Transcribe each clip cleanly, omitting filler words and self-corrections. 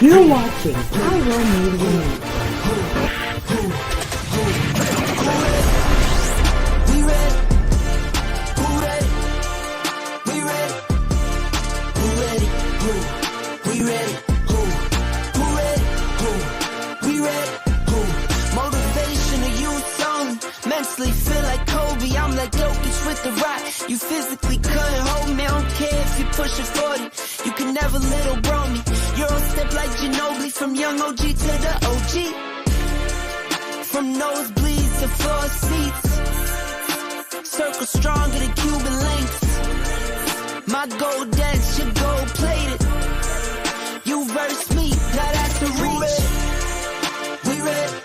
You're watching Pyro Media News. Mentally feel like Kobe, I'm like Jokic with the rock. You physically couldn't hold me, I don't care if you push it 40. You can never little bro me. You're on step like Ginobili, from young OG to the OG. From nosebleeds to floor seats. Circle stronger than Cuban links. My gold dance, your gold plated. You verse me, now that's the reach. We ready.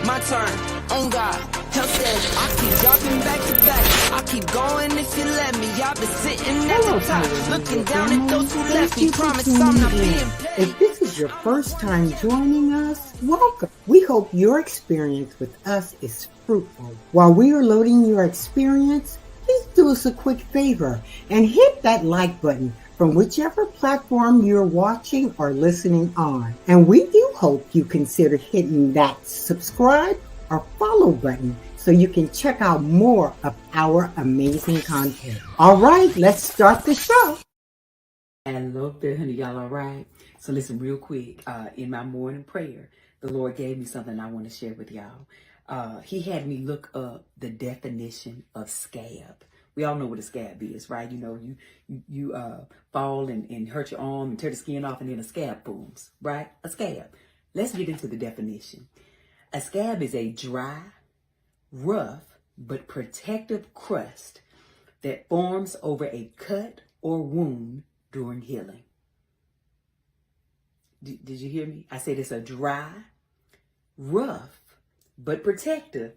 My turn, on God, help steady. I keep dropping back to back. I keep going if you let me. I've been sitting at the top, looking down at those who left me. Promise I'm not being petty. If this is your first time joining us, welcome. We hope your experience with us is fruitful. While we are loading your experience, please do us a quick favor and hit that like button from whichever platform you're watching or listening on. And we do hope you consider hitting that subscribe or follow button so you can check out more of our amazing content. All right, let's start the show. Hello there, honey. Y'all all right? So listen real quick. In my morning prayer, the Lord gave me something I want to share with y'all. He had me look up the definition of scab. We all know what a scab is, right? You know, you fall and hurt your arm and tear the skin off and then a scab forms, right? A scab. Let's get into the definition. A scab is a dry, rough, but protective crust that forms over a cut or wound during healing. Did you hear me? I said it's a dry, rough, but protective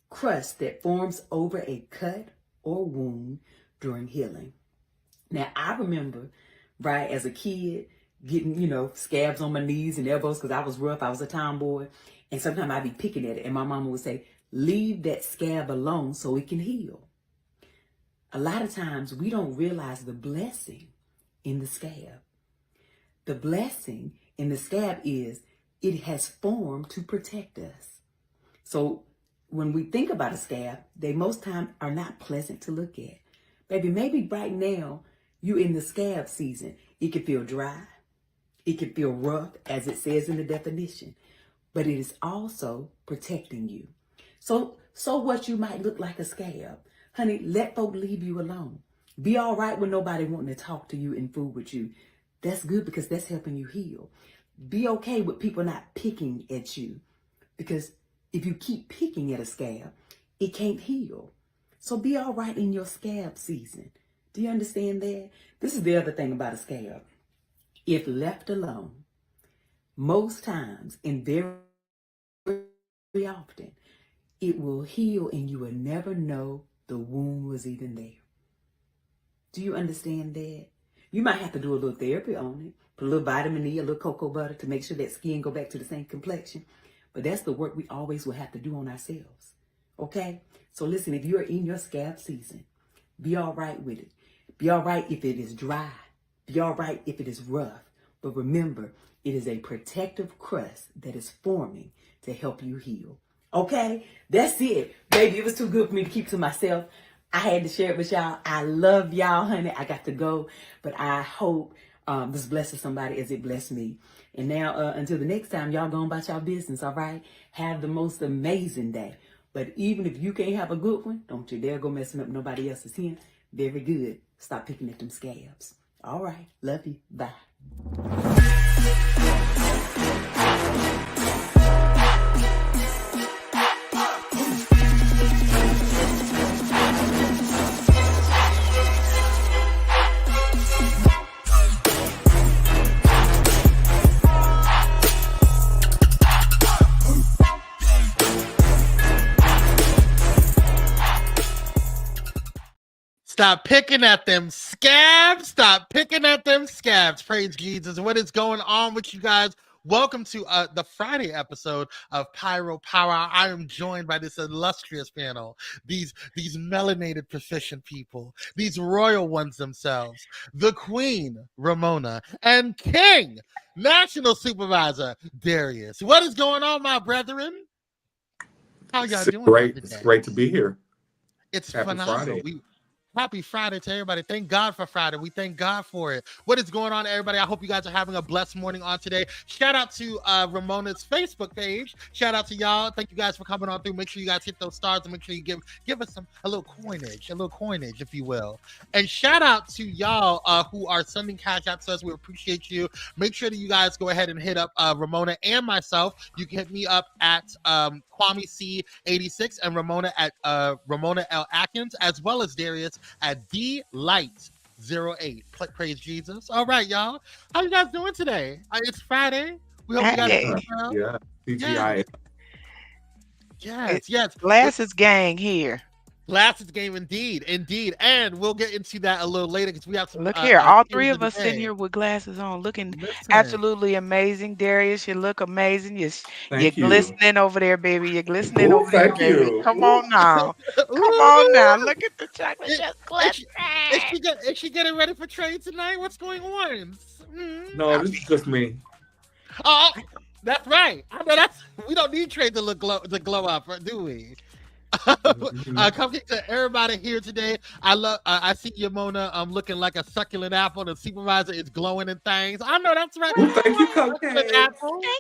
crust that forms over a cut or wound during healing. Now, I remember, right, as a kid, getting, scabs on my knees and elbows because I was rough. I was a tomboy. And sometimes I'd be picking at it. And my mama would say, leave that scab alone so it can heal. A lot of times we don't realize the blessing in the scab. The blessing in the scab is it has formed to protect us. So when we think about a scab, they most time are not pleasant to look at. Baby, maybe right now you in the scab season. It can feel dry. It can feel rough, as it says in the definition, but it is also protecting you. So what, you might look like a scab. Honey, let folk leave you alone. Be all right with nobody wanting to talk to you and fool with you. That's good because that's helping you heal. Be okay with people not picking at you, because if you keep picking at a scab, it can't heal. So be all right in your scab season. Do you understand that? This is the other thing about a scab. If left alone, most times and very often, it will heal and you will never know the wound was even there. Do you understand that? You might have to do a little therapy on it, put a little vitamin E, a little cocoa butter to make sure that skin go back to the same complexion. But that's the work we always will have to do on ourselves. Okay? So listen, if you are in your scab season, be all right with it. Be all right if it is dry. Be all right if it is rough. But remember, it is a protective crust that is forming to help you heal. Okay? That's it. Baby, it was too good for me to keep to myself. I had to share it with y'all. I love y'all, honey. I got to go. But I hope this blesses somebody as it blessed me. And now, until the next time, y'all go about y'all business, all right? Have the most amazing day. But even if you can't have a good one, don't you dare go messing up nobody else's hen. Very good. Stop picking at them scabs. All right. Love you. Bye. Stop picking at them scabs. Stop picking at them scabs. Praise Jesus. What is going on with you guys? Welcome to the Friday episode of Pyro Power Hour. I am joined by this illustrious panel, these melanated proficient people, these royal ones themselves, the Queen, Ramona, and King, National Supervisor, Darius. What is going on, my brethren? How y'all doing Great. today? It's great to be here. It's Happy phenomenal. Friday. Happy Friday to everybody. Thank God for Friday. We thank God for it. What is going on, everybody? I hope you guys are having a blessed morning on today. Shout out to Ramona's Facebook page. Shout out to y'all. Thank you guys for coming on through. Make sure you guys hit those stars and make sure you give us a little coinage, if you will. And shout out to y'all who are sending cash apps to us. We appreciate you. Make sure that you guys go ahead and hit up Ramona and myself. You can hit me up at Kwame C86 and Ramona at Ramona L. Atkins, as well as Darius at DLight08. Praise Jesus. All right, y'all. How you guys doing today? It's Friday. We hope you guys are doing well. Yeah. TGIF. Yes. Glasses gang here. Glasses game, indeed, and we'll get into that a little later because we have some. Look here, all three of us today. sitting here with glasses on, looking absolutely amazing. Darius, you look amazing. You're glistening over there, baby. You're glistening over there, baby. Come on now, come on now. Look at the chocolate just glistening. Is she getting ready for trade tonight? What's going on? No, this is just me. Oh, that's right. I know we don't need trade to glow up, do we? Cupcake to everybody here today. I see Yamona looking like a succulent apple. The supervisor is glowing in things. I know that's right. Well, thank you, Cupcake. Thank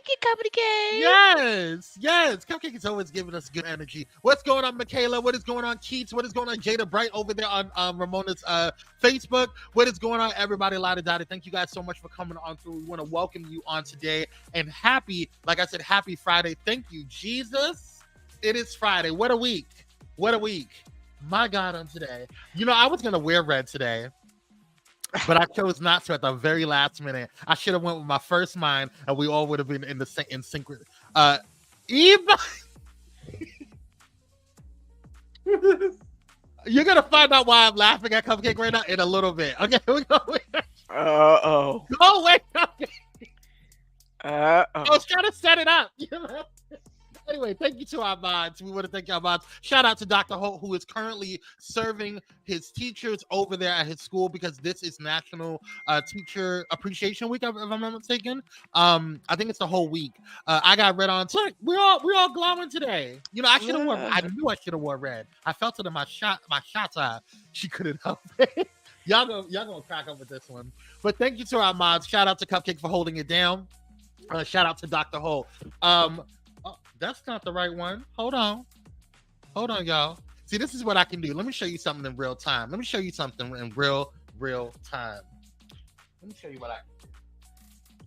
you, Cupcake. Yes. Cupcake is always giving us good energy. What's going on, Michaela? What is going on, Keats? What is going on, Jada Bright over there on Ramona's Facebook? What is going on, everybody? Lada Dada. Thank you guys so much for coming on through. We want to welcome you on today and happy Friday. Thank you, Jesus. It is Friday. What a week. My God, on today. You know, I was going to wear red today, but I chose not to at the very last minute. I should have went with my first mind, and we all would have been in sync. Eva, you're going to find out why I'm laughing at Cupcake right now in a little bit. Okay, here we go. Uh-oh. Go away, Cupcake. Uh-oh. I was trying to set it up. You know? Anyway, thank you to our mods. We want to thank our mods. Shout out to Dr. Holt, who is currently serving his teachers over there at his school because this is National Teacher Appreciation Week, if I'm not mistaken. I think it's the whole week. I got red on. So we're all glowing today. You know, I should have worn. I knew I should have worn red. I felt it in my shot's eye. She couldn't help it. Y'all gonna crack up with this one. But thank you to our mods. Shout out to Cupcake for holding it down. Shout out to Dr. Holt. That's not the right one. Hold on, y'all. See, this is what I can do. Let me show you something in real time. Let me show you something in real time. Let me show you what I can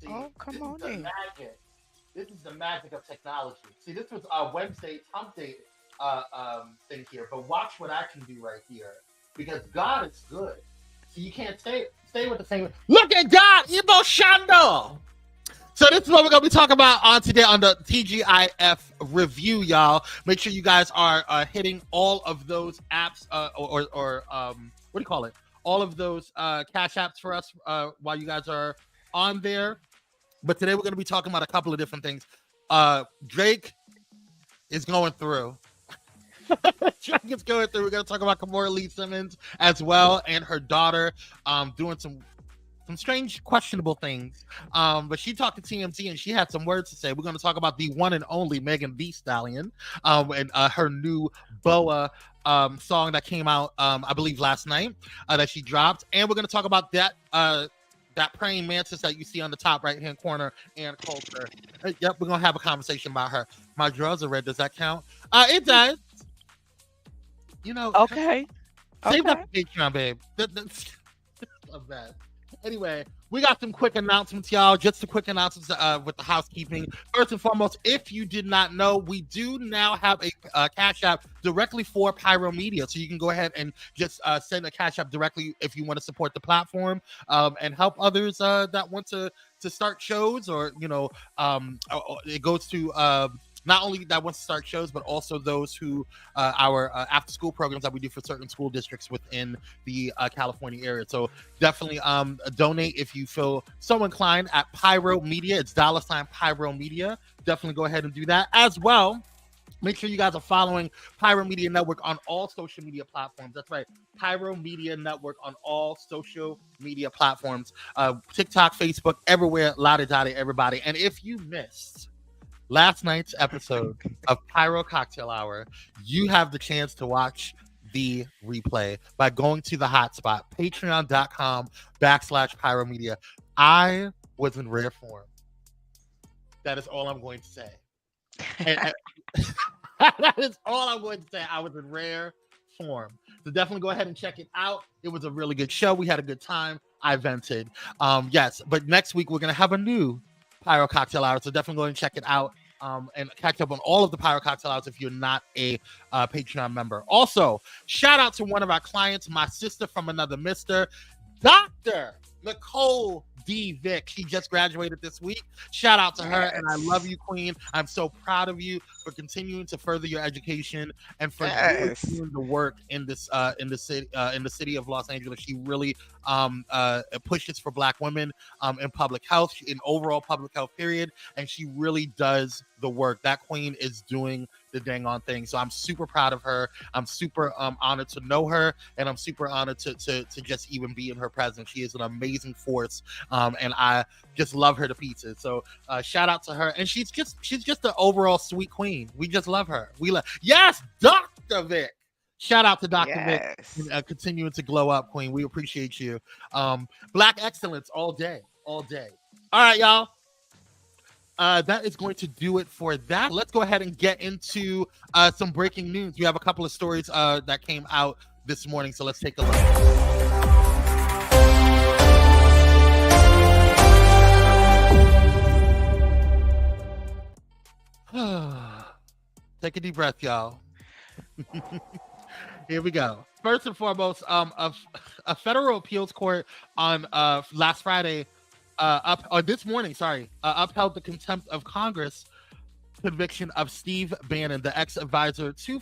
do. See, come on in. This is the magic of technology. See, this was Wednesday's Hump Day thing here, but watch what I can do right here because God is good. So you can't stay with the same. Look at God, Ibo Shando. So this is what we're going to be talking about on today on the TGIF review, y'all. Make sure you guys are hitting all of those apps or what do you call it? All of those cash apps for us while you guys are on there. But today we're going to be talking about a couple of different things. Drake is going through. Drake is going through. We're going to talk about Kimora Lee Simmons as well and her daughter doing some strange, questionable things. But she talked to TMZ and she had some words to say. We're going to talk about the one and only Megan Thee Stallion and her new Boa song that came out, I believe, last night that she dropped. And we're going to talk about that praying mantis that you see on the top right-hand corner and Coulter. Yep, we're going to have a conversation about her. My drawers are red. Does that count? It does. You know. Okay. Save that for Patreon, babe. That's love that. Anyway, we got some quick announcements, y'all. Just some quick announcements with the housekeeping. First and foremost, if you did not know, we do now have a Cash App directly for Pyro Media. So you can go ahead and just send a Cash App directly if you want to support the platform and help others that want to start shows or, you know, it goes to not only that wants to start shows, but also those who our after school programs that we do for certain school districts within the California area. So definitely donate if you feel so inclined at Pyro Media. It's $ Pyro Media. Definitely go ahead and do that as well. Make sure you guys are following Pyro Media Network on all social media platforms. That's right, Pyro Media Network on all social media platforms. TikTok, Facebook, everywhere, la-di-da-di, everybody. And if you missed last night's episode of Pyro Cocktail Hour, you have the chance to watch the replay by going to the hotspot, patreon.com/Pyro Media. I was in rare form. That is all I'm going to say. And that is all I'm going to say. I was in rare form. So definitely go ahead and check it out. It was a really good show. We had a good time. I vented. Yes, but next week we're going to have a new Pyro Cocktail Hour. So definitely go and check it out and catch up on all of the Pyro Cocktail Hours if you're not a Patreon member. Also, shout out to one of our clients, my sister from another mister, Dr. Nicole D. Vick. She just graduated this week. Shout out to her, and I love you, Queen. I'm so proud of you for continuing to further your education and for doing the work in this in the city of Los Angeles. She really pushes for Black women in public health, in overall public health period, and she really does the work. That Queen is doing the dang on thing. So I'm super proud of her. I'm super honored to know her, and I'm super honored to just even be in her presence. She is an amazing force, and I just love her to pieces. So shout out to her, and she's just an overall sweet queen. We just love her. Yes, Dr. Vick. Shout out to Dr. Vick, continuing to glow up, Queen. We appreciate you. Black excellence all day. All right, y'all. That is going to do it for that. Let's go ahead and get into some breaking news. We have a couple of stories that came out this morning, so let's take a look. Take a deep breath, y'all. Here we go. First and foremost, a federal appeals court on last Friday this morning, upheld the contempt of Congress conviction of Steve Bannon, the ex-advisor to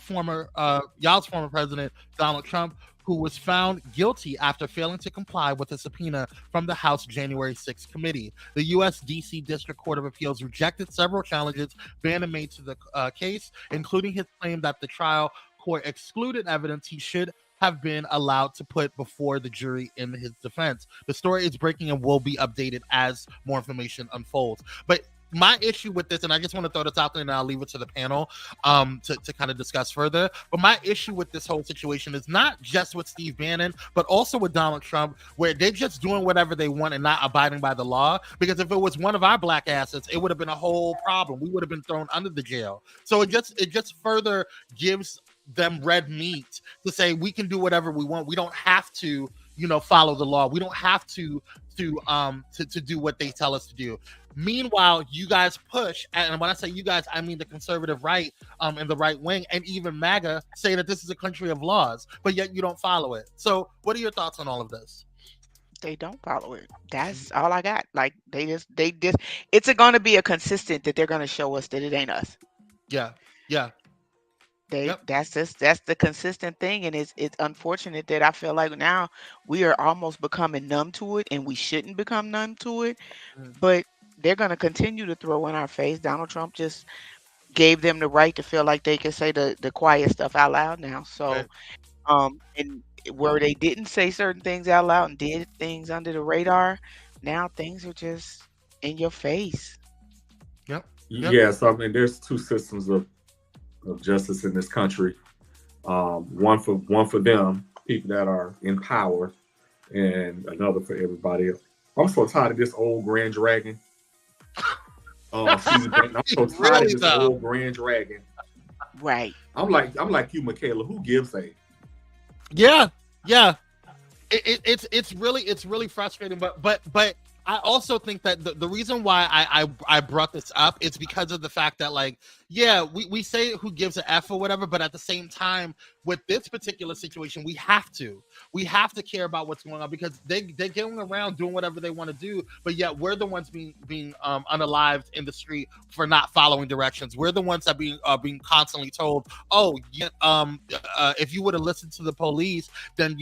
y'all's former president, Donald Trump, who was found guilty after failing to comply with a subpoena from the House January 6th committee. The U.S. D.C. District Court of Appeals rejected several challenges Bannon made to the case, including his claim that the trial court excluded evidence he should have been allowed to put before the jury in his defense. The story is breaking and will be updated as more information unfolds. But my issue with this, and I just want to throw this out there and I'll leave it to the panel to kind of discuss further. But my issue with this whole situation is not just with Steve Bannon, but also with Donald Trump, where they're just doing whatever they want and not abiding by the law. Because if it was one of our black assets, it would have been a whole problem. We would have been thrown under the jail. So it just further gives them red meat to say we can do whatever we want. We don't have to, follow the law. We don't have to do what they tell us to do. Meanwhile, you guys push, and when I say you guys, I mean the conservative right and the right wing, and even MAGA say that this is a country of laws, but yet you don't follow it. So what are your thoughts on all of this? They don't follow it. That's all I got. Like they just it's going to be a consistent that they're going to show us that it ain't us. Yeah. That's the consistent thing, and it's unfortunate that I feel like now we are almost becoming numb to it, and we shouldn't become numb to it. But they're going to continue to throw in our face. Donald Trump just gave them the right to feel like they can say the quiet stuff out loud now. So, and where they didn't say certain things out loud and did things under the radar, now things are just in your face. Yep. Yes, I mean, there's two systems of justice in this country. One for them, people that are in power, and another for everybody else. I'm so tired of this old Grand Dragon. I'm so tired of this old Grand Dragon. Right. I'm like you, Michaela. Who gives a? Yeah. It's really frustrating, but I also think that the reason why I brought this up is because of the fact that, like, yeah, we say who gives an F or whatever, but at the same time, with this particular situation, we have to care about what's going on, because they're going around doing whatever they want to do, but yet we're the ones being unalived in the street for not following directions. We're the ones that being constantly told, oh yeah, if you would have listened to the police, then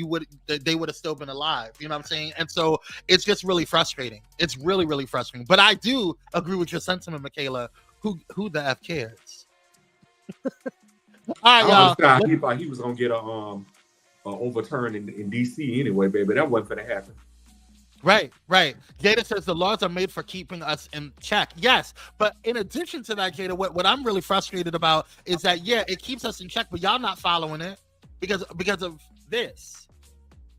they would have still been alive. You know what I'm saying? And so it's just really frustrating. It's really, really frustrating. But I do agree with your sentiment, Michaela. Who the F cares? All right, y'all. He thought he was gonna get a overturn in DC anyway, baby. That wasn't gonna happen. Right. Jada says the laws are made for keeping us in check. Yes, but in addition to that, Jada, what I'm really frustrated about is that it keeps us in check, but y'all not following it because of this.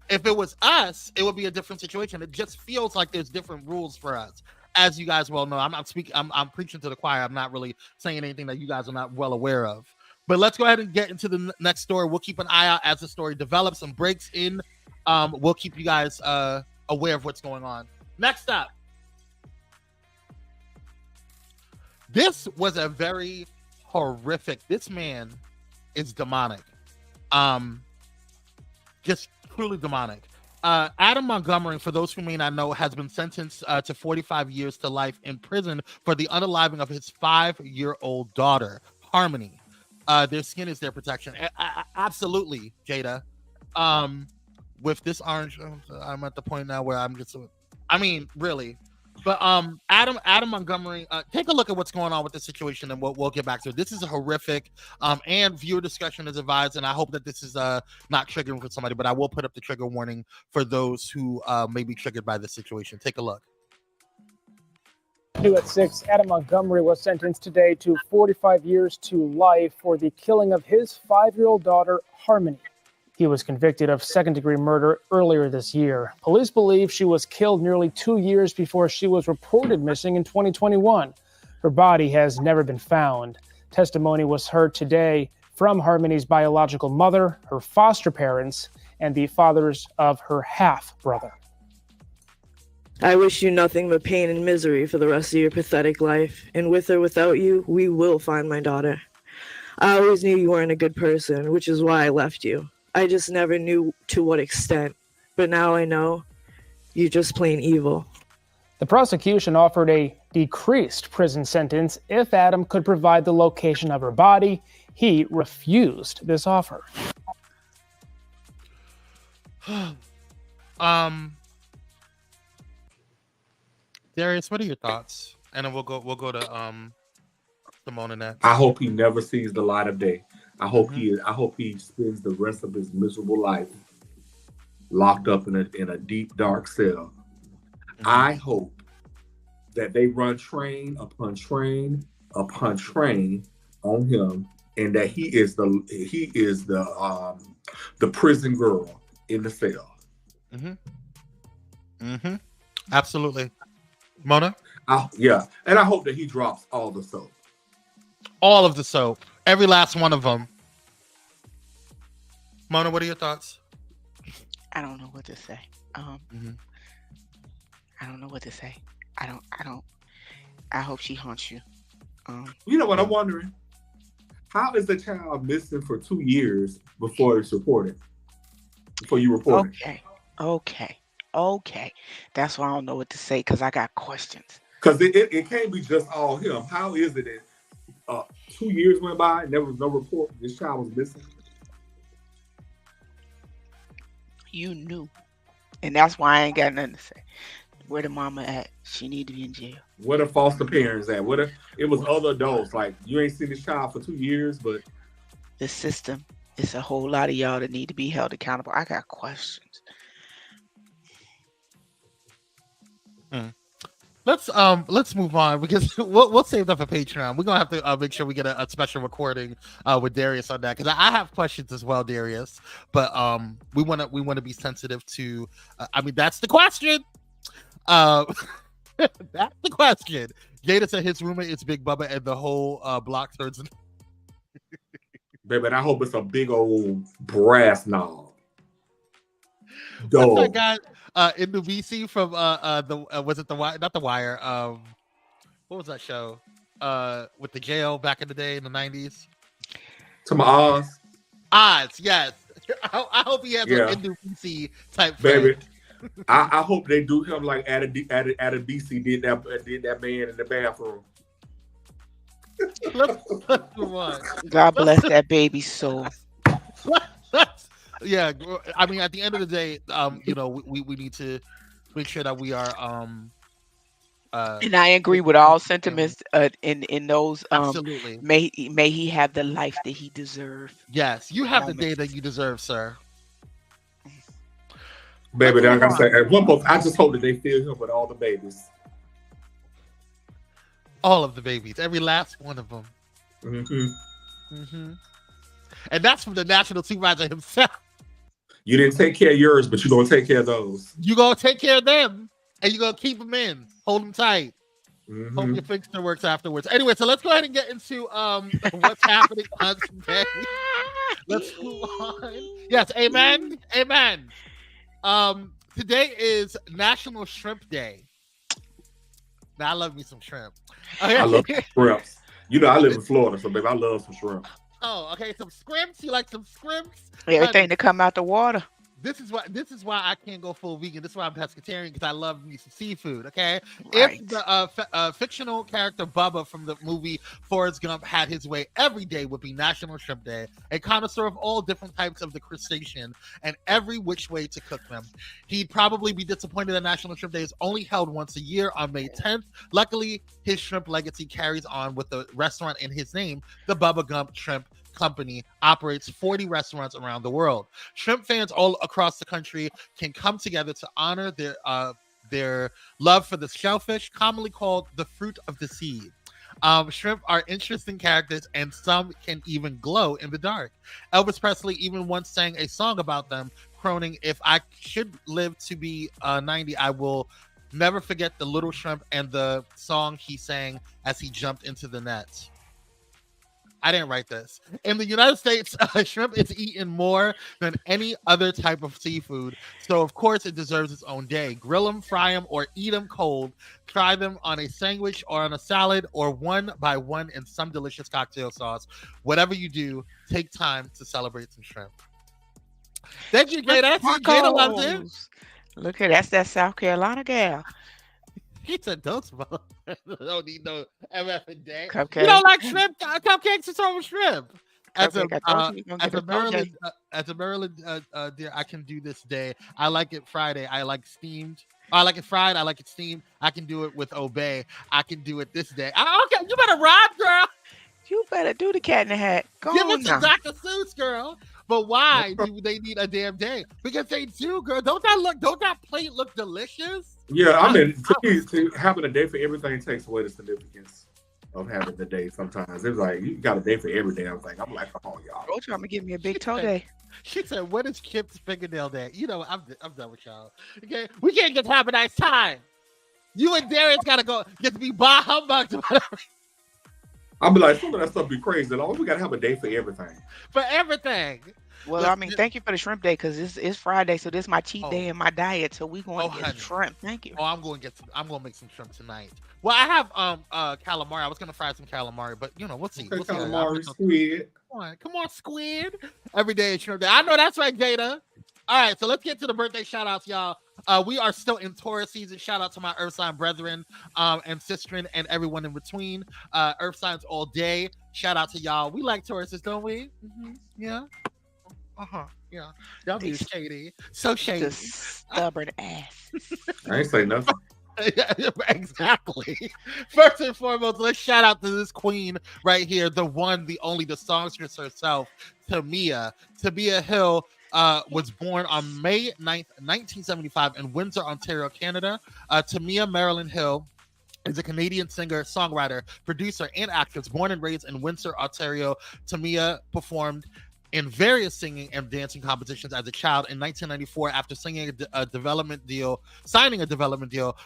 If it was us, it would be a different situation. It just feels like there's different rules for us. As you guys well know, I'm not speaking. I'm preaching to the choir. I'm not really saying anything that you guys are not well aware of. But let's go ahead and get into the next story. We'll keep an eye out as the story develops and breaks in. We'll keep you guys aware of what's going on. Next up, this was a very horrific. This man is demonic. Just truly demonic. Adam Montgomery, for those who may not know, has been sentenced to 45 years to life in prison for the unaliving of his 5-year-old daughter, Harmony. Their skin is their protection. Absolutely, Jada. With this orange, I'm at the point now where I'm just, really. But Adam Montgomery, take a look at what's going on with the situation, and we'll get back to it. This is a horrific, and viewer discussion is advised, and I hope that this is not triggering for somebody, but I will put up the trigger warning for those who may be triggered by this situation. Take a look. New at 6, Adam Montgomery was sentenced today to 45 years to life for the killing of his 5-year-old daughter, Harmony. He was convicted of second-degree murder earlier this year. Police believe she was killed nearly 2 years before she was reported missing in 2021. Her body has never been found. Testimony was heard today from Harmony's biological mother, her foster parents, and the fathers of her half-brother. I wish you nothing but pain and misery for the rest of your pathetic life. And with or without you, we will find my daughter. I always knew you weren't a good person, which is why I left you. I just never knew to what extent. But now I know you're just plain evil. The prosecution offered a decreased prison sentence if Adam could provide the location of her body. He refused this offer. Darius, what are your thoughts? And then we'll go to Simone next. I hope he never sees the light of day. I hope he spends the rest of his miserable life locked up in a deep dark cell. I hope that they run train upon train upon train on him, and that he is the prison girl in the cell. Absolutely. Mona? And I hope that he drops all the soap. All of the soap. Every last one of them. Mona, what are your thoughts? I don't know what to say. I don't know what to say. I hope she haunts you. You know what I'm wondering? How is the child missing for 2 years before it's reported? Before you report it? Okay. That's why I don't know what to say, because I got questions. Because it can't be just all him. How is it that 2 years went by and there was no report this child was missing? You knew. And that's why I ain't got nothing to say. Where the mama at? She need to be in jail. Where the foster parents at? What if it was other adults? Like, you ain't seen this child for 2 years, but the system, it's a whole lot of y'all that need to be held accountable. I got questions. Let's move on, because we'll save that for Patreon. We're gonna have to make sure we get a special recording with Darius on that, because I have questions as well, Darius. But we want to be sensitive to. That's the question. That's the question. Jada said his roommate is Big Bubba, and the whole block turns. Baby, I hope it's a big old brass knob. What's that guy? In the VC from was it The Wire? Not The Wire. What was that show? with the jail back in the day in the 90s? To my Oz. Oz, yes. I hope he has an NWC type baby. friend. I hope they do him like Adam DC did that man in the bathroom. Let's move on. God bless that baby's soul. Yeah, I mean, at the end of the day, we need to make sure that we are. And I agree with all sentiments in those. Absolutely. May he have the life that he deserves. Yes, you have the day that you deserve, sir. Baby, I gotta say, one more. I just hope that they fill him with all the babies. All of the babies, every last one of them. And that's from the national supervisor himself. You didn't take care of yours, but you're gonna take care of those. You're gonna take care of them, and you're gonna keep them in, hold them tight. Hope your fixture works afterwards. Anyway, so let's go ahead and get into what's happening on today. Let's move on. Yes, amen. Today is National Shrimp Day. Now, I love me some shrimp. Okay. I love shrimps. You know, I live in Florida, so baby, I love some shrimp. Oh, okay. Some scrimps. You like some scrimps? Everything that come out the water. This is why I can't go full vegan. This is why I'm pescatarian, because I love me some seafood. Okay, right. If the fictional character Bubba from the movie Forrest Gump had his way, every day would be National Shrimp Day. A connoisseur of all different types of the crustacean and every which way to cook them. He'd probably be disappointed that National Shrimp Day is only held once a year on May 10th. Luckily, his shrimp legacy carries on with the restaurant in his name, the Bubba Gump Shrimp Company operates 40 restaurants around the world. Shrimp fans all across the country can come together to honor their love for the shellfish, commonly called the fruit of the sea. Shrimp are interesting characters, and some can even glow in the dark. Elvis Presley even once sang a song about them, croning, "If I should live to be 90, I will never forget the little shrimp," and the song he sang as he jumped into the nets. I didn't write this. In the United States, shrimp is eaten more than any other type of seafood. So, of course, it deserves its own day. Grill them, fry them, or eat them cold. Try them on a sandwich or on a salad, or one by one in some delicious cocktail sauce. Whatever you do, take time to celebrate some shrimp. Thank you, Jada. Jada loves it. Look at that South Carolina gal. He said, don't smoke. Don't need no MF a day. Cupcake. You don't like shrimp? Cupcakes is over shrimp. As a Maryland dear, I can do this day. I like it Friday. I like steamed. I like it fried. I like it steamed. I can do it with Obey. I can do it this day. Okay, you better rhyme, girl. You better do the Cat in the Hat. Give it to Dr. Seuss, girl. But why do they need a damn day? Because they do, girl. Don't that plate look delicious? Yeah, I mean, to having a day for everything takes away the significance of having the day. Sometimes it's like you got a day for every damn thing. I'm like, come on, y'all. Bro, trying to give me a big toe day. She said, "What is Kip's fingernail day?" You know, I'm done with y'all. Okay, we can't get to have a nice time. You and Darius gotta get to be bah humbugs or whatever. I'll be like, some of that stuff be crazy. We gotta have a day for everything. For everything. Well, I mean, thank you for the shrimp day, because it's Friday, so this is my cheat day in my diet. So we're going to get shrimp. Thank you. I'm going to make some shrimp tonight. Well, I have calamari. I was going to fry some calamari, but we'll see. Okay, calamari, squid. Come on, squid. Every day is shrimp day. I know that's right, Jada. All right, so let's get to the birthday shout outs, y'all. We are still in Taurus season. Shout out to my Earth sign brethren and sisterin and everyone in between. Earth signs all day. Shout out to y'all. We like Tauruses, don't we? Mm-hmm. Yeah. Yeah. Y'all be shady. So shady. Stubborn ass. I ain't say nothing. Yeah, exactly. First and foremost, let's shout out to this queen right here, the one, the only, the songstress herself, Tamia. Tamia Hill was born on May 9th, 1975 in Windsor, Ontario, Canada. Tamia Marilyn Hill is a Canadian singer, songwriter, producer, and actress born and raised in Windsor, Ontario. Tamia performed in various singing and dancing competitions as a child. In 1994, after signing a development deal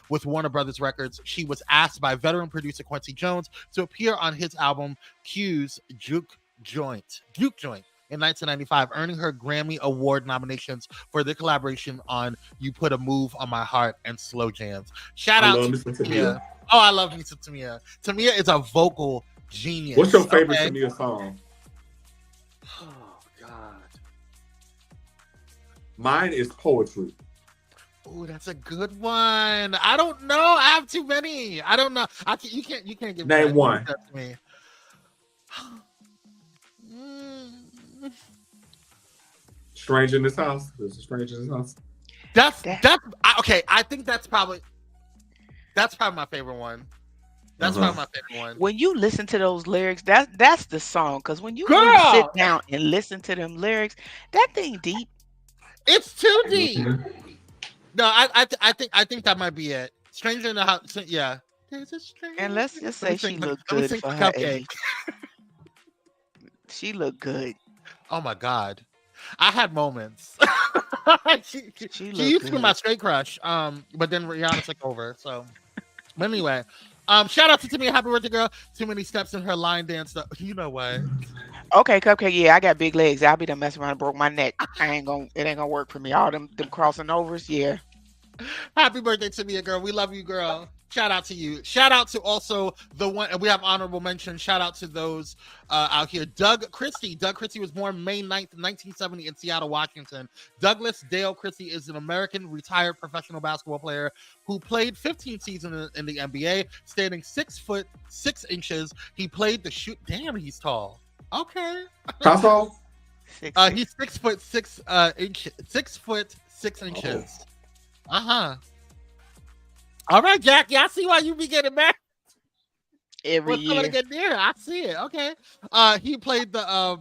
with Warner Brothers Records, she was asked by veteran producer Quincy Jones to appear on his album Q's Juke Joint in 1995, earning her Grammy Award nominations for the collaboration on You Put a Move on My Heart and Slow Jams. Shout out to Tamia. Oh, I love me some Tamia. Tamia is a vocal genius. What's your favorite Tamia song? Oh God. Mine is Poetry. Oh, that's a good one. I don't know. I have too many. I don't know. You can't give me Name one. That to me. Stranger in This House. There's a Stranger in This House. That's okay. I think that's probably my favorite one. That's probably my favorite one. When you listen to those lyrics, that's the song. Because when you really sit down and listen to them lyrics, that thing deep. It's too deep. No, I think that might be it. Stranger in the House. Yeah. And let's just say she looked good for her age. She looked good. Oh my God. I had moments. she used to be my straight crush. But then Rihanna took over. So, but anyway, shout out to Tamia. Happy birthday, girl. Too many steps in her line dance. You know what? Okay, Cupcake. Yeah, I got big legs. I'll be done messing around and broke my neck. It ain't gonna work for me. All them crossing overs. Yeah. Happy birthday to me, girl. We love you, girl. Shout out to you. Shout out to also the one, and we have honorable mention. Shout out to those out here. Doug Christie. Doug Christie was born May 9th, 1970 in Seattle, Washington. Douglas Dale Christie is an American retired professional basketball player who played 15 seasons in the NBA, standing 6 foot 6 inches. He played the shoot. Damn, he's tall. Okay. How tall? He's 6 foot 6 inches. 6 foot 6 inches. All right, Jackie. I see why you be getting mad. Every year. Somebody get near. I see it. Okay. He played the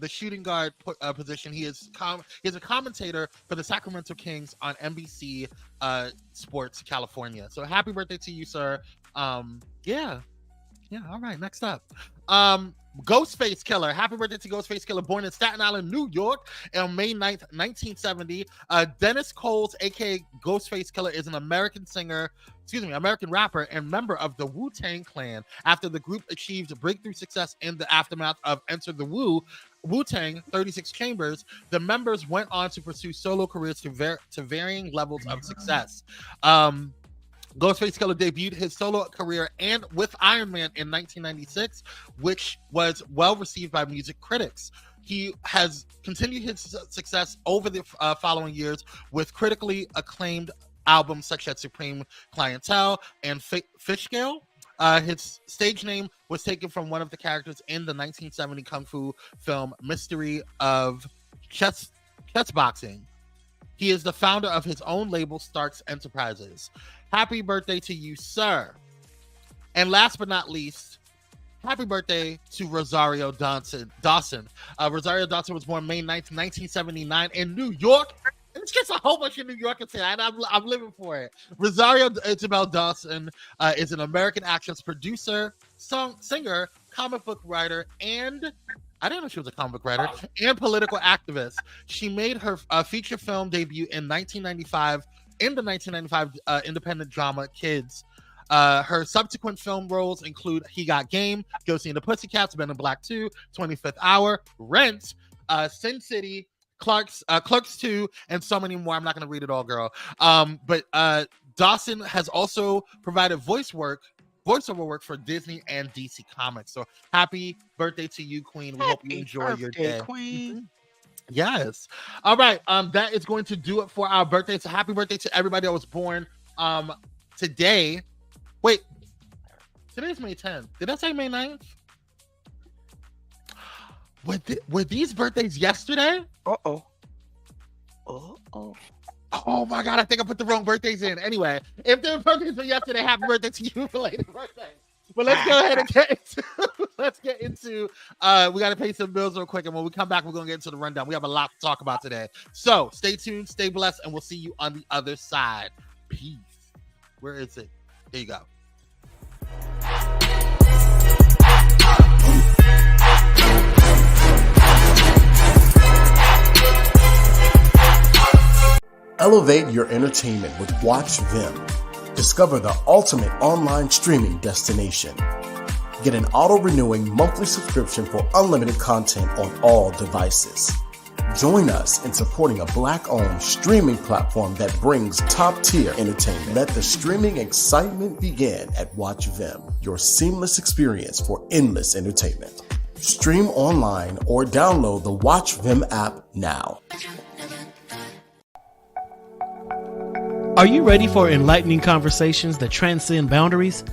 shooting guard position. He is a commentator for the Sacramento Kings on NBC Sports California. So happy birthday to you, sir. Yeah. All right. Next up. Ghostface Killer. Happy birthday to Ghostface Killer, born in Staten Island, New York on May 9th, 1970. Dennis Coles, aka Ghostface Killer, is an American rapper and member of the Wu-Tang Clan. After the group achieved breakthrough success in the aftermath of Enter the Wu-Tang 36 Chambers, the members went on to pursue solo careers to varying levels of success. Ghostface Killer debuted his solo career and with Iron Man in 1996, which was well received by music critics. He has continued his success over the following years with critically acclaimed albums such as Supreme Clientele and Fish Scale. His stage name was taken from one of the characters in the 1970 kung fu film Mystery of Chess Boxing. He is the founder of his own label, Starks Enterprises. Happy birthday to you, sir. And last but not least, happy birthday to Rosario Dawson. Rosario Dawson was born May 9th, 1979 in New York. It's just a whole bunch of New Yorkers here, and I'm living for it. Rosario Isabel Dawson is an American actress, producer, singer, comic book writer, and I didn't know she was a comic book writer, and political activist. She made her feature film debut in 1995 in the 1995 independent drama Kids. Her subsequent film roles include He Got Game, Josie and the Pussycats, Men in Black 2, 25th Hour, Rent, Sin City, Clerks 2, and so many more. I'm not going to read it all, girl. But Dawson has also provided voiceover work for Disney and DC Comics. So happy birthday to you, Queen. We hope you enjoy your day. Queen. Mm-hmm. Yes. All right. That is going to do it for our birthday. So happy birthday to everybody that was born today. Wait, today's May 10th. Did I say May 9th? Were these birthdays yesterday? Uh-oh. Oh my God, I think I put the wrong birthdays in. Anyway, if their birthdays were yesterday, happy birthday to you for later birthday. But let's go ahead and get into we got to pay some bills real quick, and when we come back, we're going to get into the rundown. We have a lot to talk about today. So stay tuned, stay blessed, and we'll see you on the other side. Peace. Where is it? There you go. Elevate your entertainment with Watch Vim. Discover the ultimate online streaming destination. Get an auto-renewing monthly subscription for unlimited content on all devices. Join us in supporting a Black-owned streaming platform that brings top-tier entertainment. Let the streaming excitement begin at Watch Vim, your seamless experience for endless entertainment. Stream online or download the Watch Vim app now. Are you ready for enlightening conversations that transcend boundaries?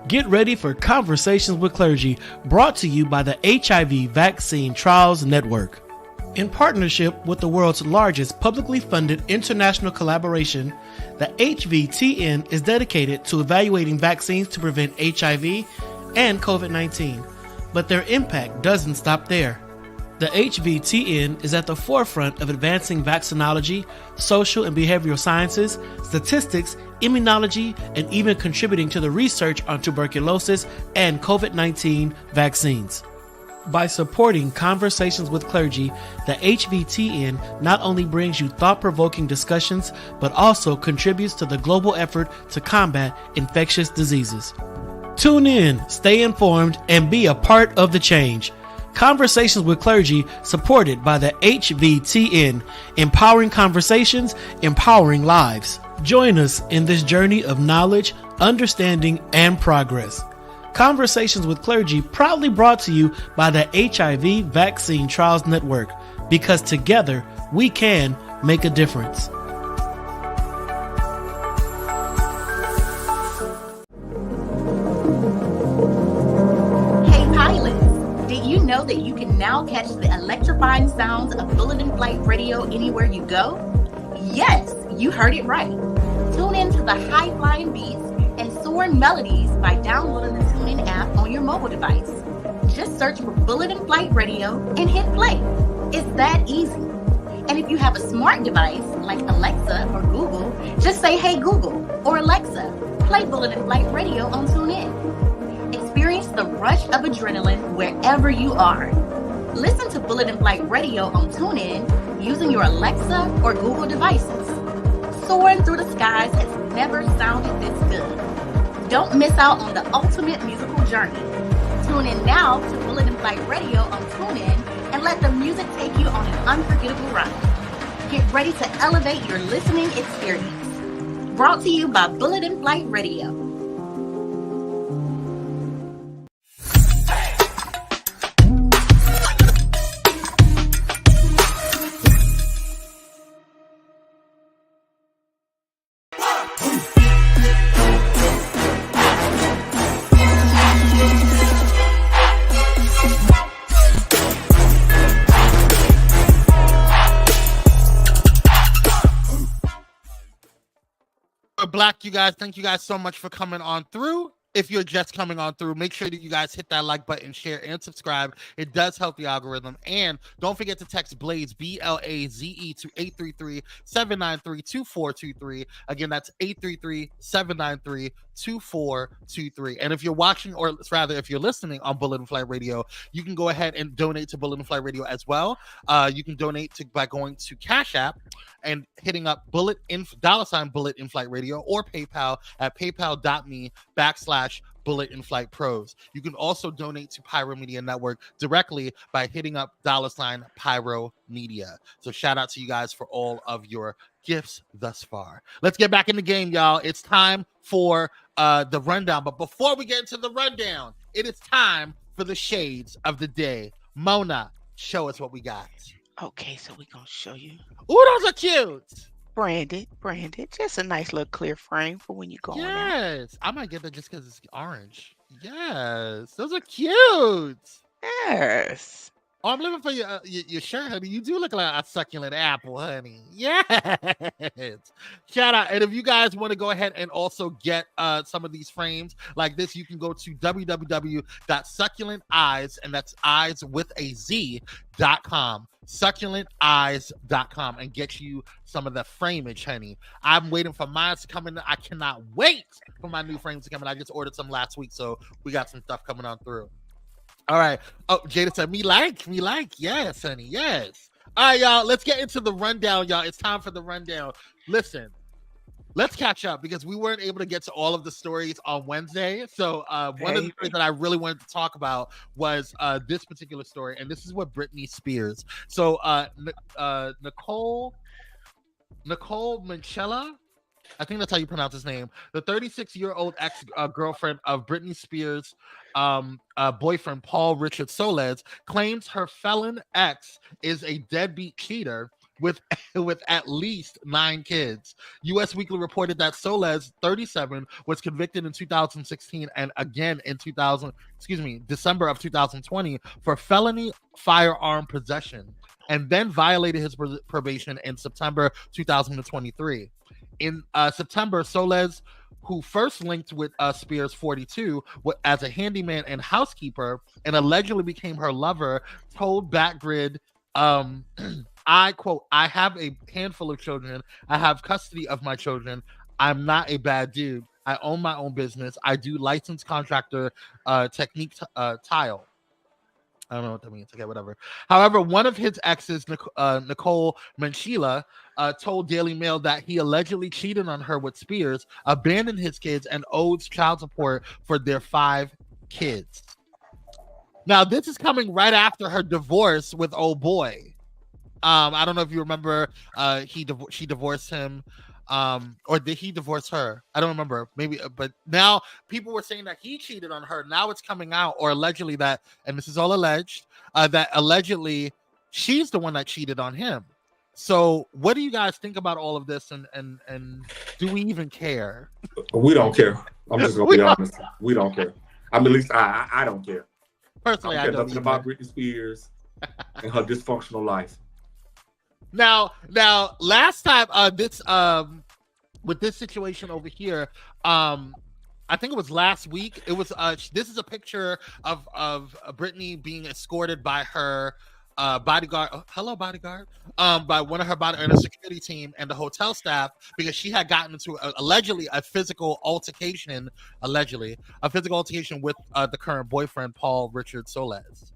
Get ready for Conversations with Clergy, brought to you by the HIV Vaccine Trials Network. In partnership with the world's largest publicly funded international collaboration, the HVTN is dedicated to evaluating vaccines to prevent HIV and COVID-19. But their impact doesn't stop there. The HVTN is at the forefront of advancing vaccinology, social and behavioral sciences, statistics, immunology, and even contributing to the research on tuberculosis and COVID-19 vaccines. By supporting Conversations with Clergy, the HVTN not only brings you thought-provoking discussions, but also contributes to the global effort to combat infectious diseases. Tune in, stay informed, and be a part of the change. Conversations with Clergy, supported by the HVTN, empowering conversations, empowering lives. Join us in this journey of knowledge, understanding, and progress. Conversations with Clergy, proudly brought to you by the HIV Vaccine Trials Network, because together we can make a difference. Hey pilots, did you know that you can now catch the electrifying sounds of Bullet in Flight Radio anywhere you go? Yes, you heard it right. Tune in to the high-flying beats and soaring melodies by downloading the TuneIn app on your mobile device. Just search for Bullet in Flight Radio and hit play. It's that easy. And if you have a smart device like Alexa or Google, just say, "Hey Google," or "Alexa, play Bullet in Flight Radio on TuneIn." Experience the rush of adrenaline wherever you are. Listen to Bullet in Flight Radio on TuneIn using your Alexa or Google devices. Soaring through the skies has never sounded this good. Don't miss out on the ultimate musical journey. Tune in now to Bullet in Flight Radio on TuneIn and let the music take you on an unforgettable ride. Get ready to elevate your listening experience. Brought to you by Bullet in Flight Radio. Black, you guys, thank you guys so much for coming on through. If you're just coming on through, make sure that you guys hit that like button, share, and subscribe. It does help the algorithm. And don't forget to text Blaze, BLAZE, to 833-793-2423. Again, that's 833-793-2423. And if you're watching, or rather, if you're listening on Bullet in Flight Radio, you can go ahead and donate to Bullet in Flight Radio as well. You can donate by going to Cash App and hitting up $Bullet in Flight Radio, or PayPal at paypal.me/Bullet in Flight Pros. You can also donate to Pyro Media Network directly by hitting up $Pyro Media. So shout out to you guys for all of your gifts thus far. Let's get back in the game, y'all. It's time for the rundown. But before we get into the rundown, it is time for the shades of the day. Mona, show us what we got. Okay, so we're going to show you. Ooh, those are cute. Branded. Just a nice little clear frame for when you go on out. Yes, I might get that just because it's orange. Yes, those are cute. Yes. Oh, I'm looking for your shirt, honey. You do look like a succulent apple, honey. Yes. Shout out. And if you guys want to go ahead and also get some of these frames like this, you can go to www.succulenteyes, and that's eyes with a Z.com. succulenteyes.com, and get you some of the frameage, honey. I'm waiting for mine to come in. I cannot wait for my new frames to come in. I just ordered some last week, so we got some stuff coming on through. All right. Oh, Jada said, me like. Yes, honey. Yes. All right, y'all. Let's get into the rundown, y'all. It's time for the rundown. Listen, let's catch up because we weren't able to get to all of the stories on Wednesday. So one of the stories that I really wanted to talk about was this particular story, and this is what Britney Spears. So Nicole Manchella, I think that's how you pronounce his name. The 36-year-old ex-girlfriend of Britney Spears' boyfriend, Paul Richard Soles, claims her felon ex is a deadbeat cheater with at least 9 kids. U.S. Weekly reported that Soles, 37, was convicted in 2016 and again in December of 2020 for felony firearm possession, and then violated his probation in September 2023. In September, Soles, who first linked with Spears, 42, as a handyman and housekeeper and allegedly became her lover, told Backgrid, I quote, "I have a handful of children. I have custody of my children. I'm not a bad dude. I own my own business. I do licensed contractor technique tile." I don't know what that means. Okay, whatever. However, one of his exes, Nicole Manchella, told Daily Mail that he allegedly cheated on her with Spears, abandoned his kids, and owes child support for their 5 kids. Now, this is coming right after her divorce with old boy. I don't know if you remember, she divorced him, or did he divorce her? I don't remember. Maybe, but now people were saying that he cheated on her. Now it's coming out, or allegedly that, and this is all alleged, that allegedly she's the one that cheated on him. So, what do you guys think about all of this, and do we even care? We don't care. I'm just gonna be honest. We don't care. I mean, at least I don't care. Personally, I don't care nothing about Britney Spears and her dysfunctional life. Now, last time, with this situation over here, I think it was last week. It was this is a picture of Britney being escorted by her bodyguard. Hello, bodyguard. By one of her and a security team and the hotel staff, because she had gotten into allegedly a physical altercation with the current boyfriend, Paul Richard Soles.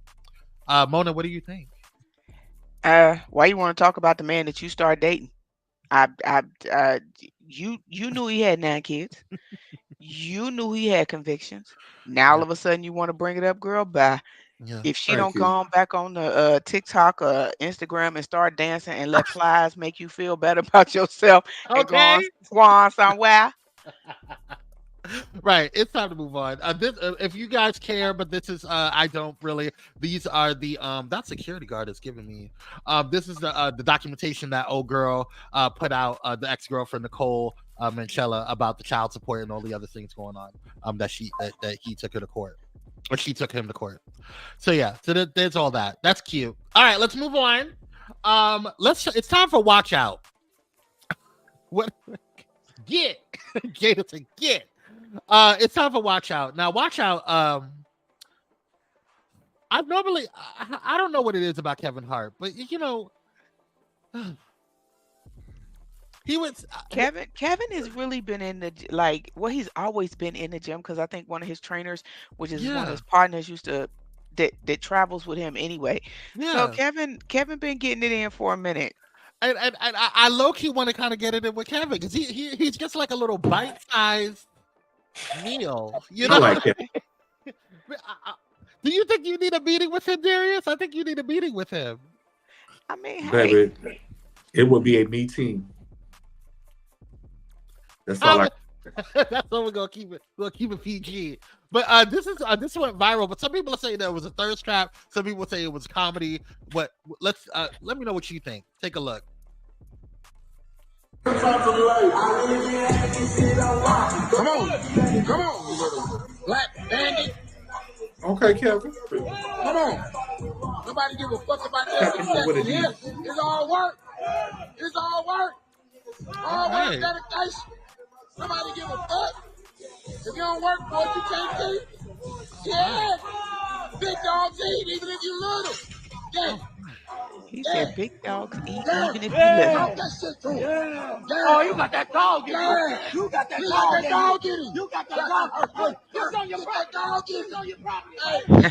Mona, what do you think? Why you want to talk about the man that you started dating? You knew he had 9 kids. You knew he had convictions. Now all of a sudden you want to bring it up, girl. Bye. Yeah. If she don't come back on the TikTok or Instagram and start dancing and let Plies make you feel better about yourself, okay, and go on somewhere. Right, it's time to move on. If you guys care, but this is I don't really. These are the that security guard is giving me. This is the documentation that old girl put out, the ex-girlfriend Nicole Manchella, about the child support and all the other things going on. That he took her to court, or she took him to court. So yeah, so there's all that. That's cute. All right, let's move on. It's time for Watch Out. What? Get Gator to get. It's time for Watch Out. Now, Watch Out. I don't know what it is about Kevin Hart, but you know, he was Kevin has really been in the he's always been in the gym, because I think one of his trainers, which is one of his partners, used to that travels with him anyway. Yeah. So Kevin been getting it in for a minute. And I low-key want to kind of get it in with Kevin, because he's just like a little bite-sized meal. You know? I like it. Do you think you need a meeting with him, Darius? I think you need a meeting with him. I mean, baby, it would be a meeting. That's all that's all we're gonna keep it. We'll keep it PG. But this went viral. But some people are saying that it was a thirst trap. Some people say it was comedy. But let me know what you think. Take a look. Come on, Black Bandit. Okay, Kevin. Come on. Nobody give a fuck about that. It's all work. It's all work. All work, dedication. Nobody give a fuck. If you don't work for it, you can't eat. Yeah. Big dogs eat even if you little. Yeah. He said big dogs eat even if you little. That shit too. Yeah. Oh, you got that dog in you. You got that dog in you. You got that dog. It's on your property. It's on your property. Yeah.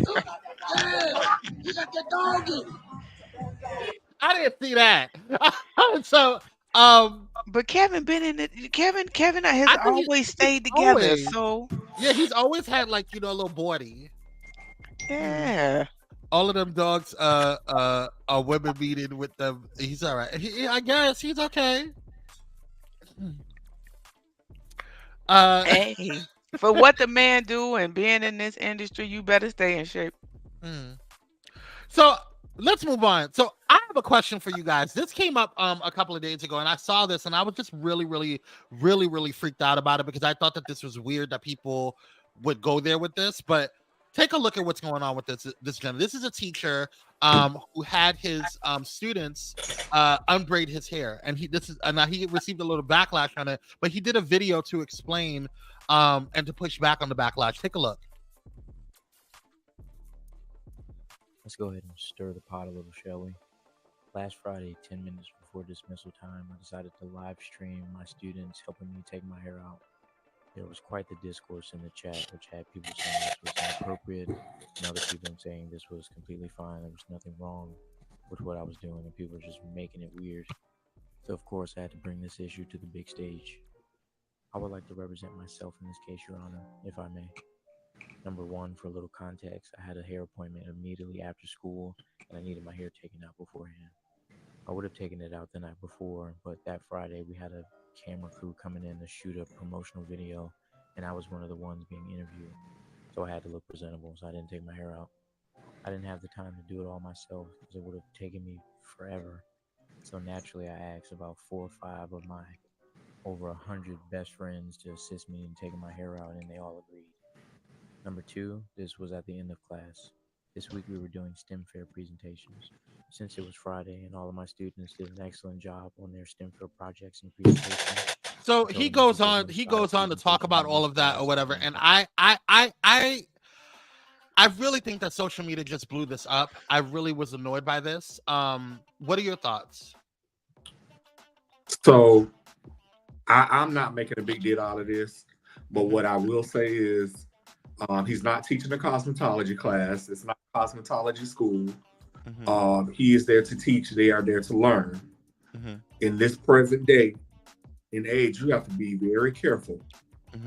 You got that dog in you. I didn't see that. So But Kevin been in it. Kevin has always stayed together. So yeah, he's always had like a little body. Yeah. All of them dogs are women meeting with them. He's all right. I guess he's okay. Hey, for what the man do and being in this industry, you better stay in shape. So let's move on. So I have a question for you guys. This came up a couple of days ago, and I saw this, and I was just really freaked out about it because I thought that this was weird that people would go there with this. But take a look at what's going on with this gentleman. This is a teacher who had his students unbraid his hair, and he received a little backlash on it. But he did a video to explain and to push back on the backlash. Take a look. Let's go ahead and stir the pot a little, shall we? Last Friday, 10 minutes before dismissal time, I decided to live stream my students helping me take my hair out. There was quite the discourse in the chat, which had people saying this was inappropriate, and other people saying this was completely fine. There was nothing wrong with what I was doing, and people were just making it weird. So, of course, I had to bring this issue to the big stage. I would like to represent myself in this case, Your Honor, if I may. Number one, for a little context, I had a hair appointment immediately after school, and I needed my hair taken out beforehand. I would have taken it out the night before, but that Friday we had a camera crew coming in to shoot a promotional video, and I was one of the ones being interviewed. So I had to look presentable, so I didn't take my hair out. I didn't have the time to do it all myself because it would have taken me forever. So naturally, I asked about 4 or 5 of my over 100 best friends to assist me in taking my hair out, and they all agreed. Number two, this was at the end of class. This week we were doing STEM fair presentations. Since it was Friday and all of my students did an excellent job on their STEM fair projects and presentations. So he goes on to talk about all of that or whatever. And I really think that social media just blew this up. I really was annoyed by this. What are your thoughts? So I'm not making a big deal out of this, but what I will say is he's not teaching a cosmetology class. It's not a cosmetology school. He is there to teach. They are there to learn. In this present day and age, you have to be very careful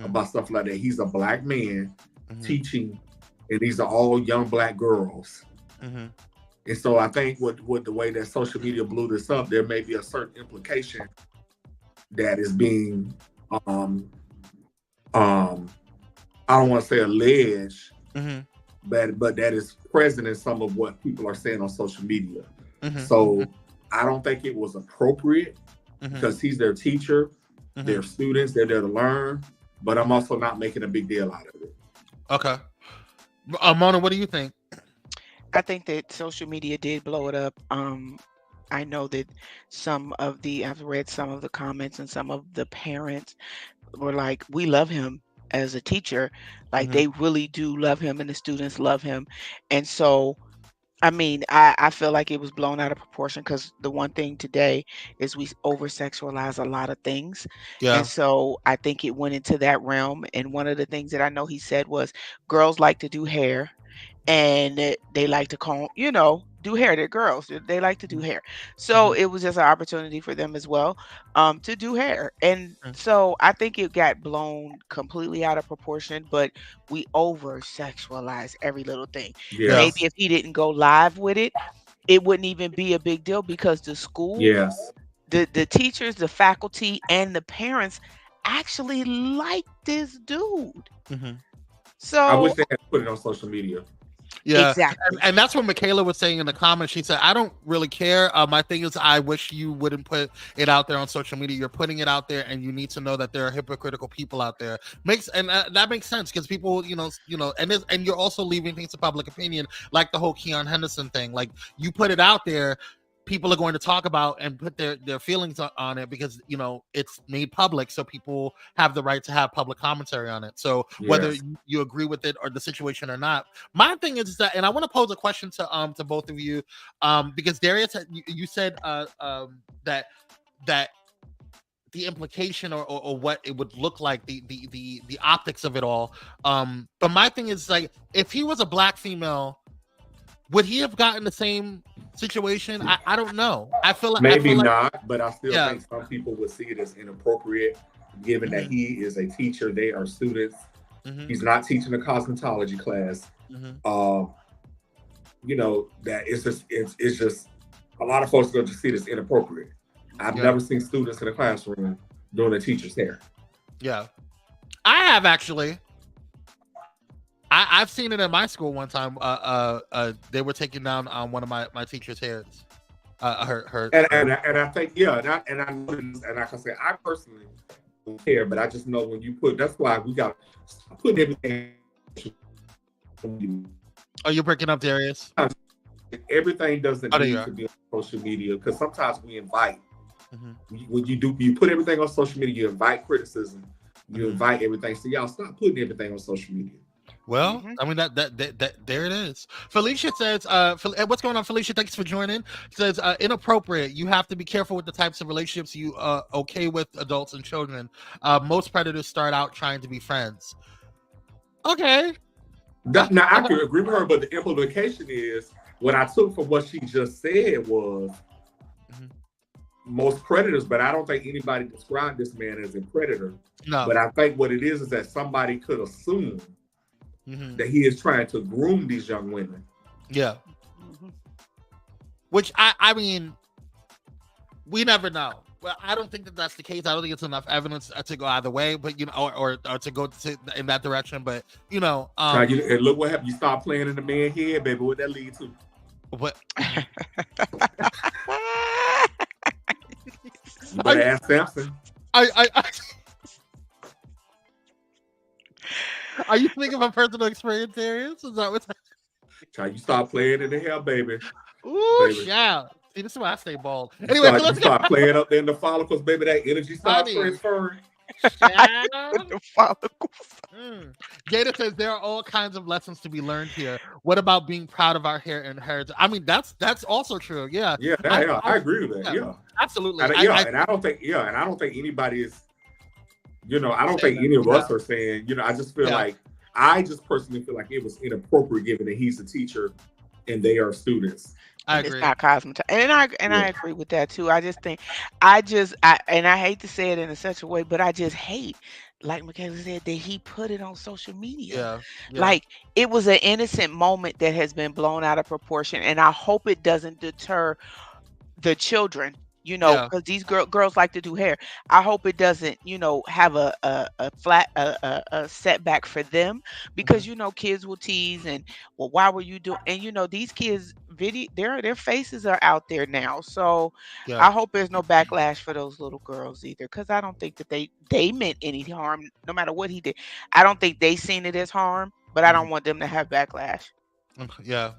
about stuff like that. He's a black man teaching, and these are all young black girls. And so I think with the way that social media blew this up, there may be a certain implication that is being I don't want to say alleged, but that is present in some of what people are saying on social media. So I don't think it was appropriate because he's their teacher, their students, they're there to learn, but I'm also not making a big deal out of it. Okay. Mona, what do you think? I think that social media did blow it up. I know that I've read some of the comments, and some of the parents were like, we love him as a teacher. Like they really do love him, and the students love him. And so, I mean, I feel like it was blown out of proportion because the one thing today is we over-sexualize a lot of things. Yeah. And so I think it went into that realm. And one of the things that I know he said was girls like to do hair, and they like to comb, do hair. They're girls. They like to do hair. So it was just an opportunity for them as well to do hair. And so I think it got blown completely out of proportion, but we over-sexualize every little thing. Yes. Maybe if he didn't go live with it, it wouldn't even be a big deal because the school, the teachers, the faculty, and the parents actually like this dude. So I wish they had put it on social media. Yeah, exactly. And that's what Michaela was saying in the comments. She said, I don't really care. My thing is, I wish you wouldn't put it out there on social media. You're putting it out there, and you need to know that there are hypocritical people out there. That makes sense because people, and you're also leaving things to public opinion, like the whole Keon Henderson thing. Like you put it out there, people are going to talk about and put their feelings on it because it's made public, so people have the right to have public commentary on it. So whether you agree with it or the situation or not, my thing is that, and I want to pose a question to both of you, because Darius, you said that the implication or what it would look like, the optics of it all. But my thing is, like, if he was a black female, would he have gotten the same situation. I don't know. I feel like maybe like, not, but I still think some people would see it as inappropriate, given that he is a teacher. They are students. He's not teaching a cosmetology class. You know, that it's just a lot of folks are going to see this inappropriate. I've never seen students in a classroom doing a teacher's hair. Yeah, I have actually. I've seen it in my school one time. They were taking down one of my teacher's hairs. And I think and I know this, and like I said, I personally don't care, but I just know when you put, that's why we got to put everything. Oh, you're breaking up, Darius. Everything doesn't need to be on social media, because sometimes we invite. When you put everything on social media, you invite criticism, you invite everything. So y'all stop putting everything on social media. Well, I mean that there it is. Felicia says, what's going on, Felicia? Thanks for joining. Says inappropriate. You have to be careful with the types of relationships you okay with adults and children. Most predators start out trying to be friends. Okay. Now I can agree with her, but the implication is what I took from what she just said was most predators, but I don't think anybody described this man as a predator. No. But I think what it is that somebody could assume that he is trying to groom these young women. Yeah. Which I mean, we never know. Well, I don't think that that's the case. I don't think it's enough evidence to go either way, but you know, or to go in that direction. But you know, and look what happened. You start playing in the man's head, baby. What that lead to? What? You better ask Samson. Are you thinking of a personal experience, Darius? Is that what's you start playing in the hair, baby? Ooh, yeah. See, this is why I stay bald. Anyway, let's start playing up there in the follicles, baby. That energy starts transferring. The follicles. Gator says there are all kinds of lessons to be learned here. What about being proud of our hair and heritage? I mean, that's also true. Yeah. Yeah, I agree with that. Yeah, absolutely. And I don't think anybody is. You know, I don't think any of us are saying. You know, I just feel like I just personally feel like it was inappropriate, given that he's a teacher and they are students. I agree. It's not cosmetology, and I agree with that too. I just think, I hate to say it in such a way, but I just hate, like Michaela said, that he put it on social media. Yeah. Like, it was an innocent moment that has been blown out of proportion, and I hope it doesn't deter the children. You know, because these girls like to do hair. I hope it doesn't, you know, have a setback for them, because you know, kids will tease and, well, why were you doing? And you know, these kids, their faces are out there now, so I hope there's no backlash for those little girls either, because I don't think that they meant any harm, no matter what he did. I don't think they seen it as harm, but I don't want them to have backlash. Yeah.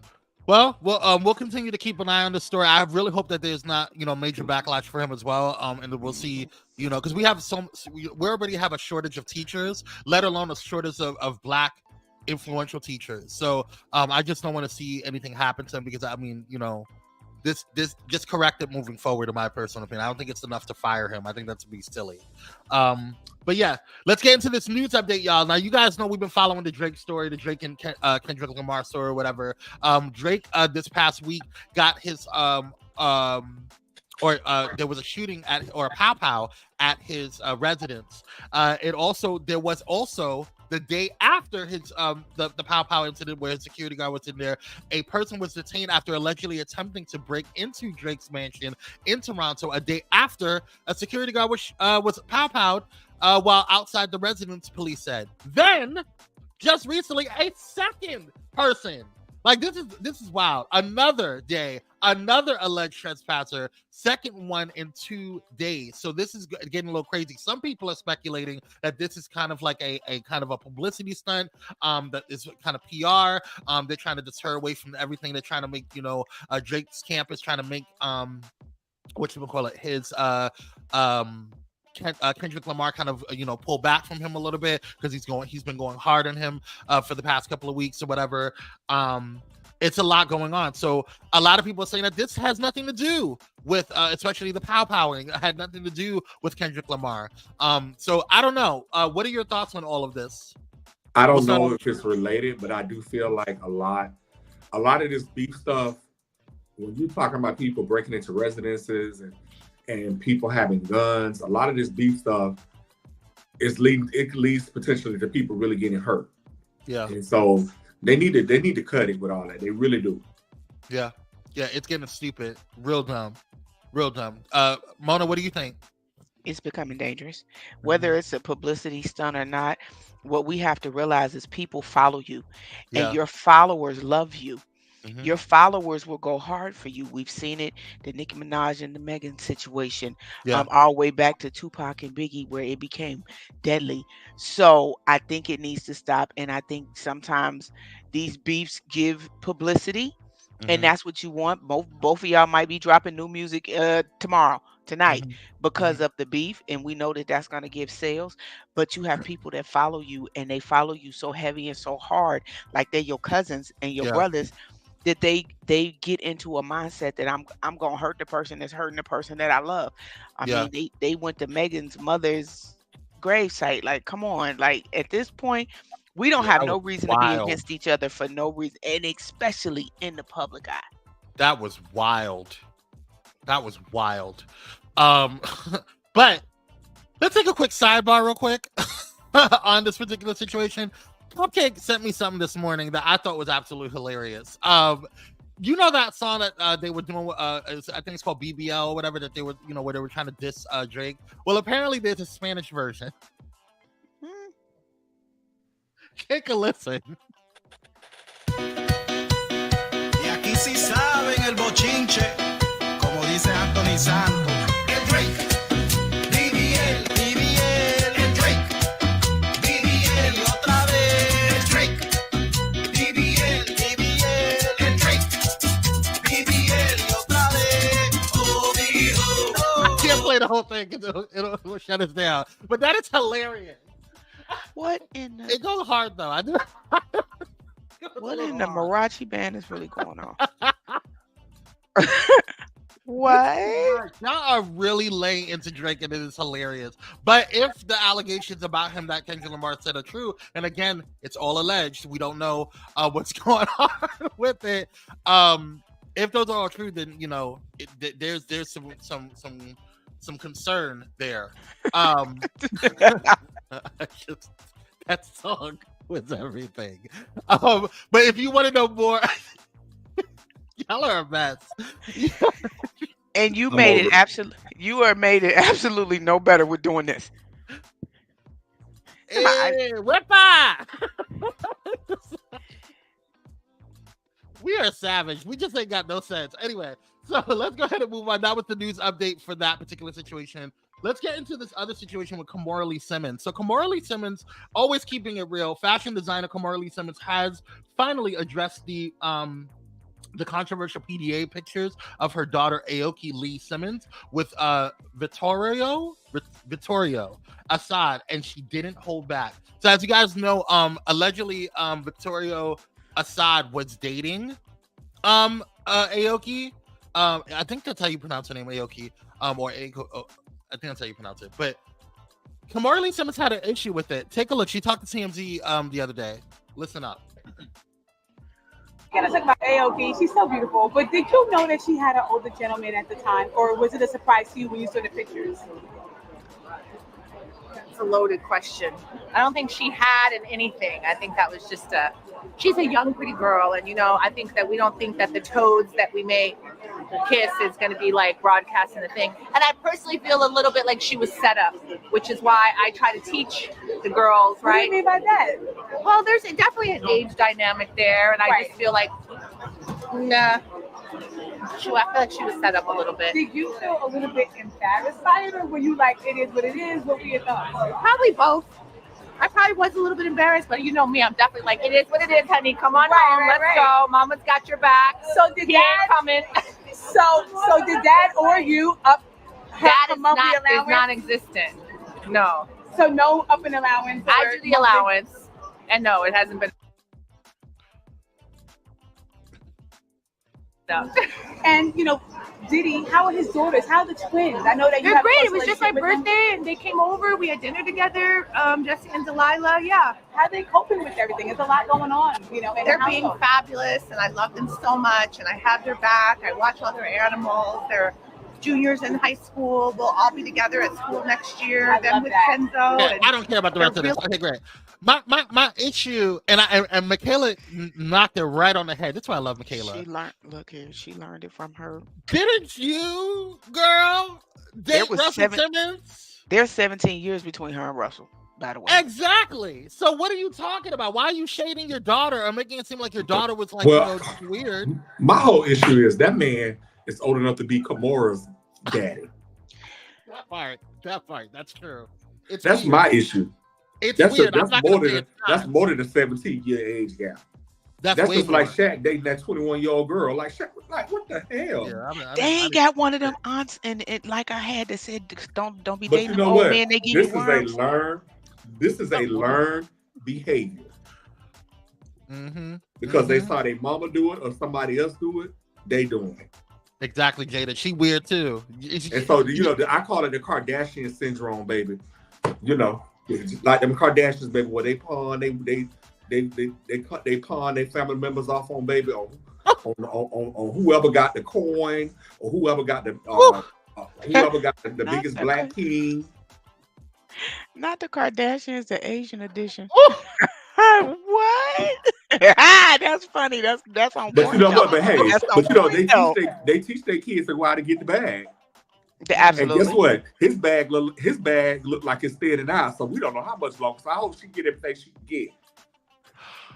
Well, we'll continue to keep an eye on the story. I really hope that there's not, you know, major backlash for him as well. And we'll see, you know, because we already have a shortage of teachers, let alone a shortage of Black influential teachers. So I just don't want to see anything happen to him, because I mean, you know, this just correct it moving forward, in my personal opinion. I don't think it's enough to fire him. I think that's be silly. But yeah, let's get into this news update, y'all. Now, you guys know we've been following the Drake story, the Drake and Kendrick Lamar story, or whatever. Drake this past week got his there was a shooting or a pow at his residence. There was also the day after his the pow incident, where his security guard was in there, a person was detained after allegedly attempting to break into Drake's mansion in Toronto. A day after, a security guard was pow-powed while outside the residence, police said. Then, just recently, a second person. Like, this is wild. Another day, another alleged trespasser, second one in 2 days. So this is getting a little crazy. Some people are speculating that this is kind of like a kind of a publicity stunt, that is kind of PR. They're trying to deter away from everything. They're trying to make, you know, Drake's campus, trying to make his Kendrick Lamar kind of, you know, pull back from him a little bit, because he's been going hard on him for the past couple of weeks or whatever. It's a lot going on. So a lot of people are saying that this has nothing to do with, especially the powering, had nothing to do with Kendrick Lamar. So I don't know. What are your thoughts on all of this? I don't know if it's related, but I do feel like a lot of this beef stuff when you're talking about people breaking into residences and people having guns, a lot of this beef stuff it leads potentially to people really getting hurt. Yeah. And so they need to cut it with all that. They really do. Yeah. Yeah, it's getting stupid. Real dumb. Mona, what do you think? It's becoming dangerous. Whether it's a publicity stunt or not, what we have to realize is people follow you, and your followers love you. Mhm. Your followers will go hard for you. We've seen it, the Nicki Minaj and the Megan situation, all the way back to Tupac and Biggie, where it became deadly. So I think it needs to stop, and I think sometimes these beefs give publicity, and that's what you want. Both of y'all might be dropping new music tonight because of the beef, and we know that that's going to give sales. But you have people that follow you, and they follow you so heavy and so hard, like they're your cousins and your brothers, that they get into a mindset that I'm gonna hurt the person that's hurting the person that I love. I mean, they went to Megan's mother's gravesite. Like, come on, like at this point, we don't have no reason to be against each other for no reason, and especially in the public eye. That was wild. But let's take a quick sidebar real quick on this particular situation. Cupcake sent me something this morning that I thought was absolutely hilarious. You know that song that they were doing? I think it's called BBL or whatever, that they were, where they were trying to diss Drake. Well, apparently there's a Spanish version. Take a listen. Y aquí sí saben el bochinche, como dice Anthony Santos. El Drake, BBL, el Drake, BBL y otra vez. El Drake, BBL, el Drake, BBL y otra vez. I can't play the whole thing because it'll shut us down. But that is hilarious. What in the... It goes hard though. I do. What in the Marachi band is really going on? What? Y'all are really laying into Drake, and it is hilarious. But if the allegations about him that Kendrick Lamar said are true, and again, it's all alleged, we don't know what's going on with it. If those are all true, then there's some concern there. That song was everything. But if you want to know more, y'all are a mess. And you made it absolutely no better with doing this. Hey, Whippa! We are savage. We just ain't got no sense. Anyway, so let's go ahead and move on. That was the news update for that particular situation. Let's get into this other situation with Kimora Lee Simmons. So Kimora Lee Simmons, always keeping it real. Fashion designer Kimora Lee Simmons has finally addressed the controversial PDA pictures of her daughter Aoki Lee Simmons with Vittorio Assad, and she didn't hold back. So as you guys know, allegedly Vittorio Assad was dating Aoki. I think that's how you pronounce her name, Aoki. Or Aiko. I think that's how you pronounce it. But Kimora Lee Simmons had an issue with it. Take a look. She talked to TMZ the other day. Listen up. Gonna talk about Aoki. She's so beautiful. But did you know that she had an older gentleman at the time, or was it a surprise to you when you saw the pictures? It's a loaded question. I don't think she had anything. I think that was just she's a young, pretty girl. And, I think that we don't think that the toads that we may kiss is going to be like broadcasting the thing. And I personally feel a little bit like she was set up, which is why I try to teach the girls, right? What do you mean by that? Well, there's definitely an age dynamic there. And I just feel like, nah. I feel like she was set up a little bit. Did you feel a little bit embarrassed by it, or were you like, it is what it is? What were your thoughts? Probably both. I probably was a little bit embarrassed, but you know me, I'm definitely like, it is what it is, honey. Come on home, let's go. Mama's got your back. So did Dad coming? So did Dad or you up? Dad is non-existent. No. So no up and allowance. I do the allowance, and no, it hasn't been up. And Diddy, how are his daughters? How are the twins? I know that They're great. It was just my birthday, and they came over. We had dinner together. Jesse and Delilah. Yeah. How are they coping with everything? There's a lot going on. They're being fabulous, and I love them so much. And I have their back. I watch all their animals. They're juniors in high school. We'll all be together at school next year. Then with Kenzo. Yeah, I don't care about the rest of this. Okay, great. My issue, and Michaela knocked it right on the head. That's why I love Michaela. She learned it from her. Didn't you, girl? Date Russell Simmons? There's 17 years between her and Russell, by the way. Exactly. So what are you talking about? Why are you shading your daughter or making it seem like your daughter was like weird? My whole issue is that man is old enough to be Kamora's daddy. That part. That's true. That's weird. My issue. It's weird. That's more than a 17-year age gap. That's just like Shaq dating that 21-year-old girl. Like Shaq was like, what the hell? Yeah, they ain't got one of them aunts, and it like I had that said, don't be dating them old men. They give you worms. This is a learned behavior. Because they saw their mama do it or somebody else do it, they doing it. Exactly, Jada. She weird too. And so I call it the Kardashian syndrome, baby. Like them Kardashians, baby, where they pawn, they pawn their family members off on baby on whoever got the coin or whoever got the the biggest black king. Not the Kardashians, the Asian edition. What? That's funny. That's on. But you know what? But hey, they teach their kids how to get the bag. Absolutely. And guess what? His bag looked like it's thinning out, so we don't know how much longer. So I hope she get everything she can get.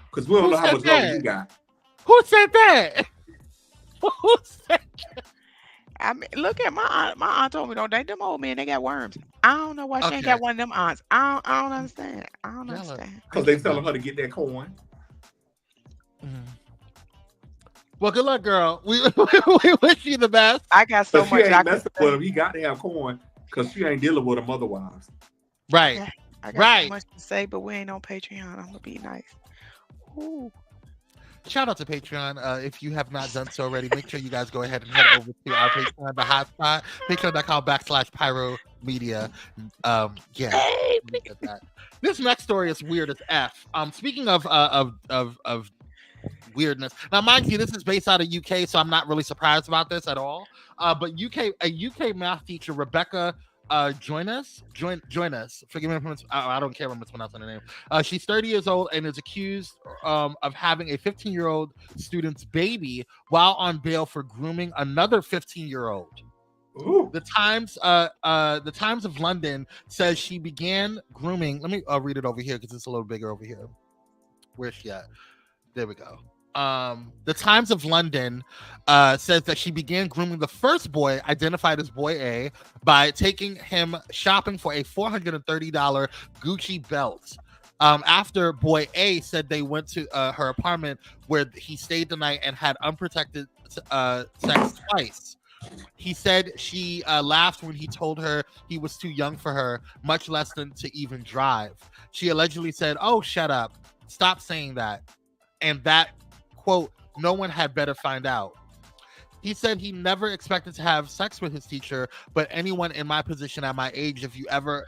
Because we don't know how much longer you got. Who said that? Who said that? I mean, look at my aunt told me, don't date them old men, they got worms. I don't know why she ain't got one of them aunts. I don't understand. Because they telling her to get that coin. Well, good luck, girl. We wish you the best. I got so much. She ain't messing with him. He got to have coin because she ain't dealing with him otherwise. Right. I got so much to say, but we ain't on Patreon. I'm gonna be nice. Ooh. Shout out to Patreon. If you have not done so already, make sure you guys go ahead and head over to our Patreon, the hotspot, patreon.com/Pyro Media. This next story is weird as F. Speaking of weirdness. Now, mind you, this is based out of UK, so I'm not really surprised about this at all. But a UK math teacher, Rebecca join us. Forgive me if I don't care if I'm mispronouncing her name. She's 30 years old and is accused of having a 15-year-old student's baby while on bail for grooming another 15-year-old. The Times of London says she began grooming. Let me read it over here because it's a little bigger over here. Where's she at? There we go. The Times of London says that she began grooming the first boy, identified as Boy A, by taking him shopping for a $430 Gucci belt. After Boy A said they went to her apartment where he stayed the night and had unprotected sex twice. He said she laughed when he told her he was too young for her, much less than to even drive. She allegedly said, "Oh, shut up. Stop saying that." And that, quote, "no one had better find out." He said he never expected to have sex with his teacher, but anyone in my position at my age, if you ever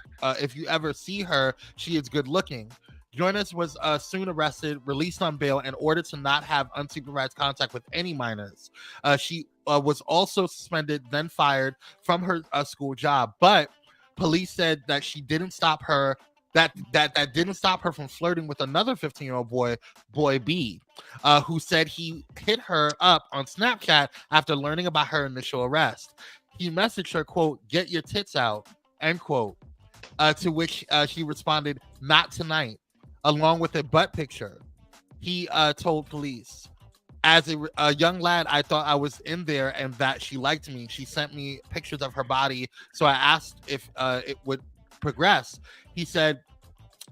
see her, she is good looking. Jonas was soon arrested, released on bail, and ordered to not have unsupervised contact with any minors. She was also suspended, then fired from her school job. But police said that she didn't stop her. That didn't stop her from flirting with another 15-year-old boy B, who said he hit her up on Snapchat after learning about her initial arrest. He messaged her, quote, "Get your tits out," end quote, to which she responded, "Not tonight," along with a butt picture. He told police, "As a young lad, I thought I was in there and that she liked me. She sent me pictures of her body, so I asked if it would progress." He said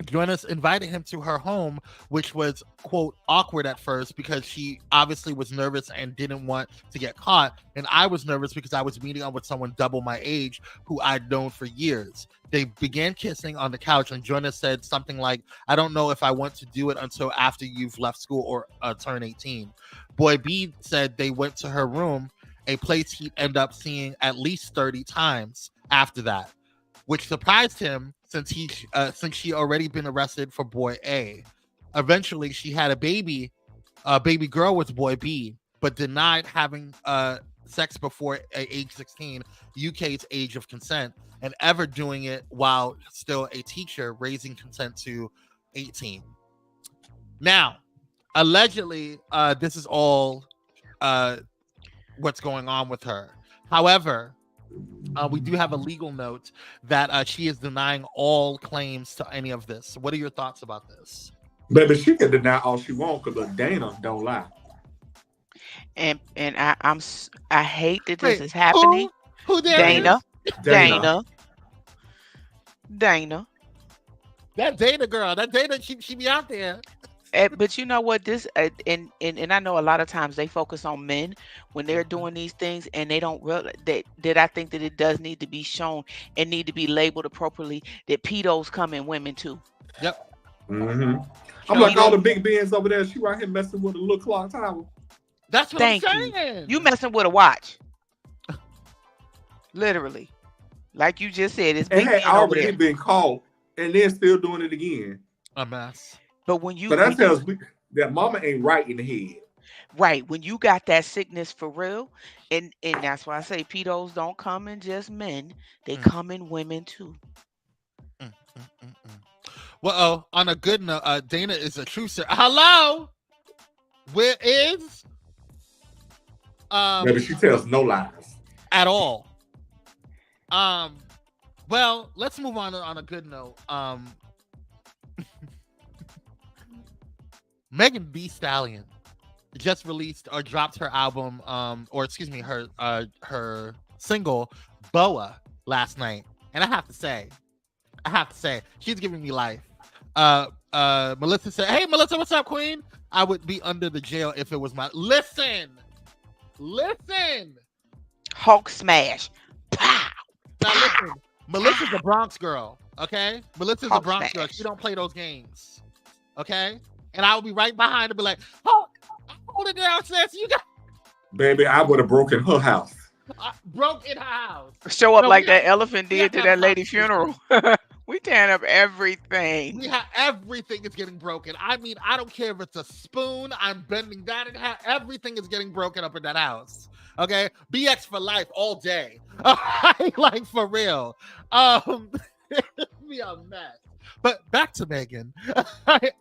Jonas invited him to her home, which was, quote, awkward at first because she obviously was nervous and didn't want to get caught. And I was nervous because I was meeting up with someone double my age who I'd known for years. They began kissing on the couch, and Jonas said something like, "I don't know if I want to do it until after you've left school or turn 18. Boy B said they went to her room, a place he'd end up seeing at least 30 times after that, which surprised him since she already been arrested for Boy A. Eventually, she had a baby girl with Boy B, but denied having sex before age 16, UK's age of consent, and ever doing it while still a teacher, raising consent to 18. Now, allegedly, this is all what's going on with her. However, we do have a legal note that she is denying all claims to any of this. What are your thoughts about this? Baby, she can deny all she wants because Dana don't lie. And I hate that this is happening. Who Dana. Dana. That Dana girl. That Dana, she be out there. But you know what? This and I know a lot of times they focus on men when they're doing these things, and they don't realize that I think that it does need to be shown and need to be labeled appropriately that pedos come in women too. Yep. Mm-hmm. I'm like all the big bands over there. She right here messing with a little clock tower. That's what Thank I'm saying. You messing with a watch. Literally. Like you just said, it's big and had men over already there. been caught and then still doing it again. A mess. But when you So that tells me that mama ain't right in the head. Right. When you got that sickness for real, and that's why I say pedos don't come in just men. They come in women too. Well, on a good note, Dana is a true sir. Hello? Where is? Maybe she tells no lies. At all. Well, let's move on a good note. Megan Thee Stallion just released or dropped her album, her single Boa last night, and I have to say, she's giving me life. Melissa said, "Hey, Melissa, what's up, Queen? I would be under the jail if it was my listen. Hulk smash. Pow. Now listen, Melissa's a Bronx girl, okay? Melissa's a Hulk Bronx girl. smash. She don't play those games, okay? And I will be right behind her, and be like, "Oh, hold it down, sis. You got." Baby, I would have broken her house. Broke in her house. Show up like that elephant did to that lady funeral. We tearing up everything. We have everything is getting broken. I mean, I don't care if it's a spoon. I'm bending that in half. Everything is getting broken up in that house. Okay, BX for life all day. Like for real. Be a mess. But back to Megan.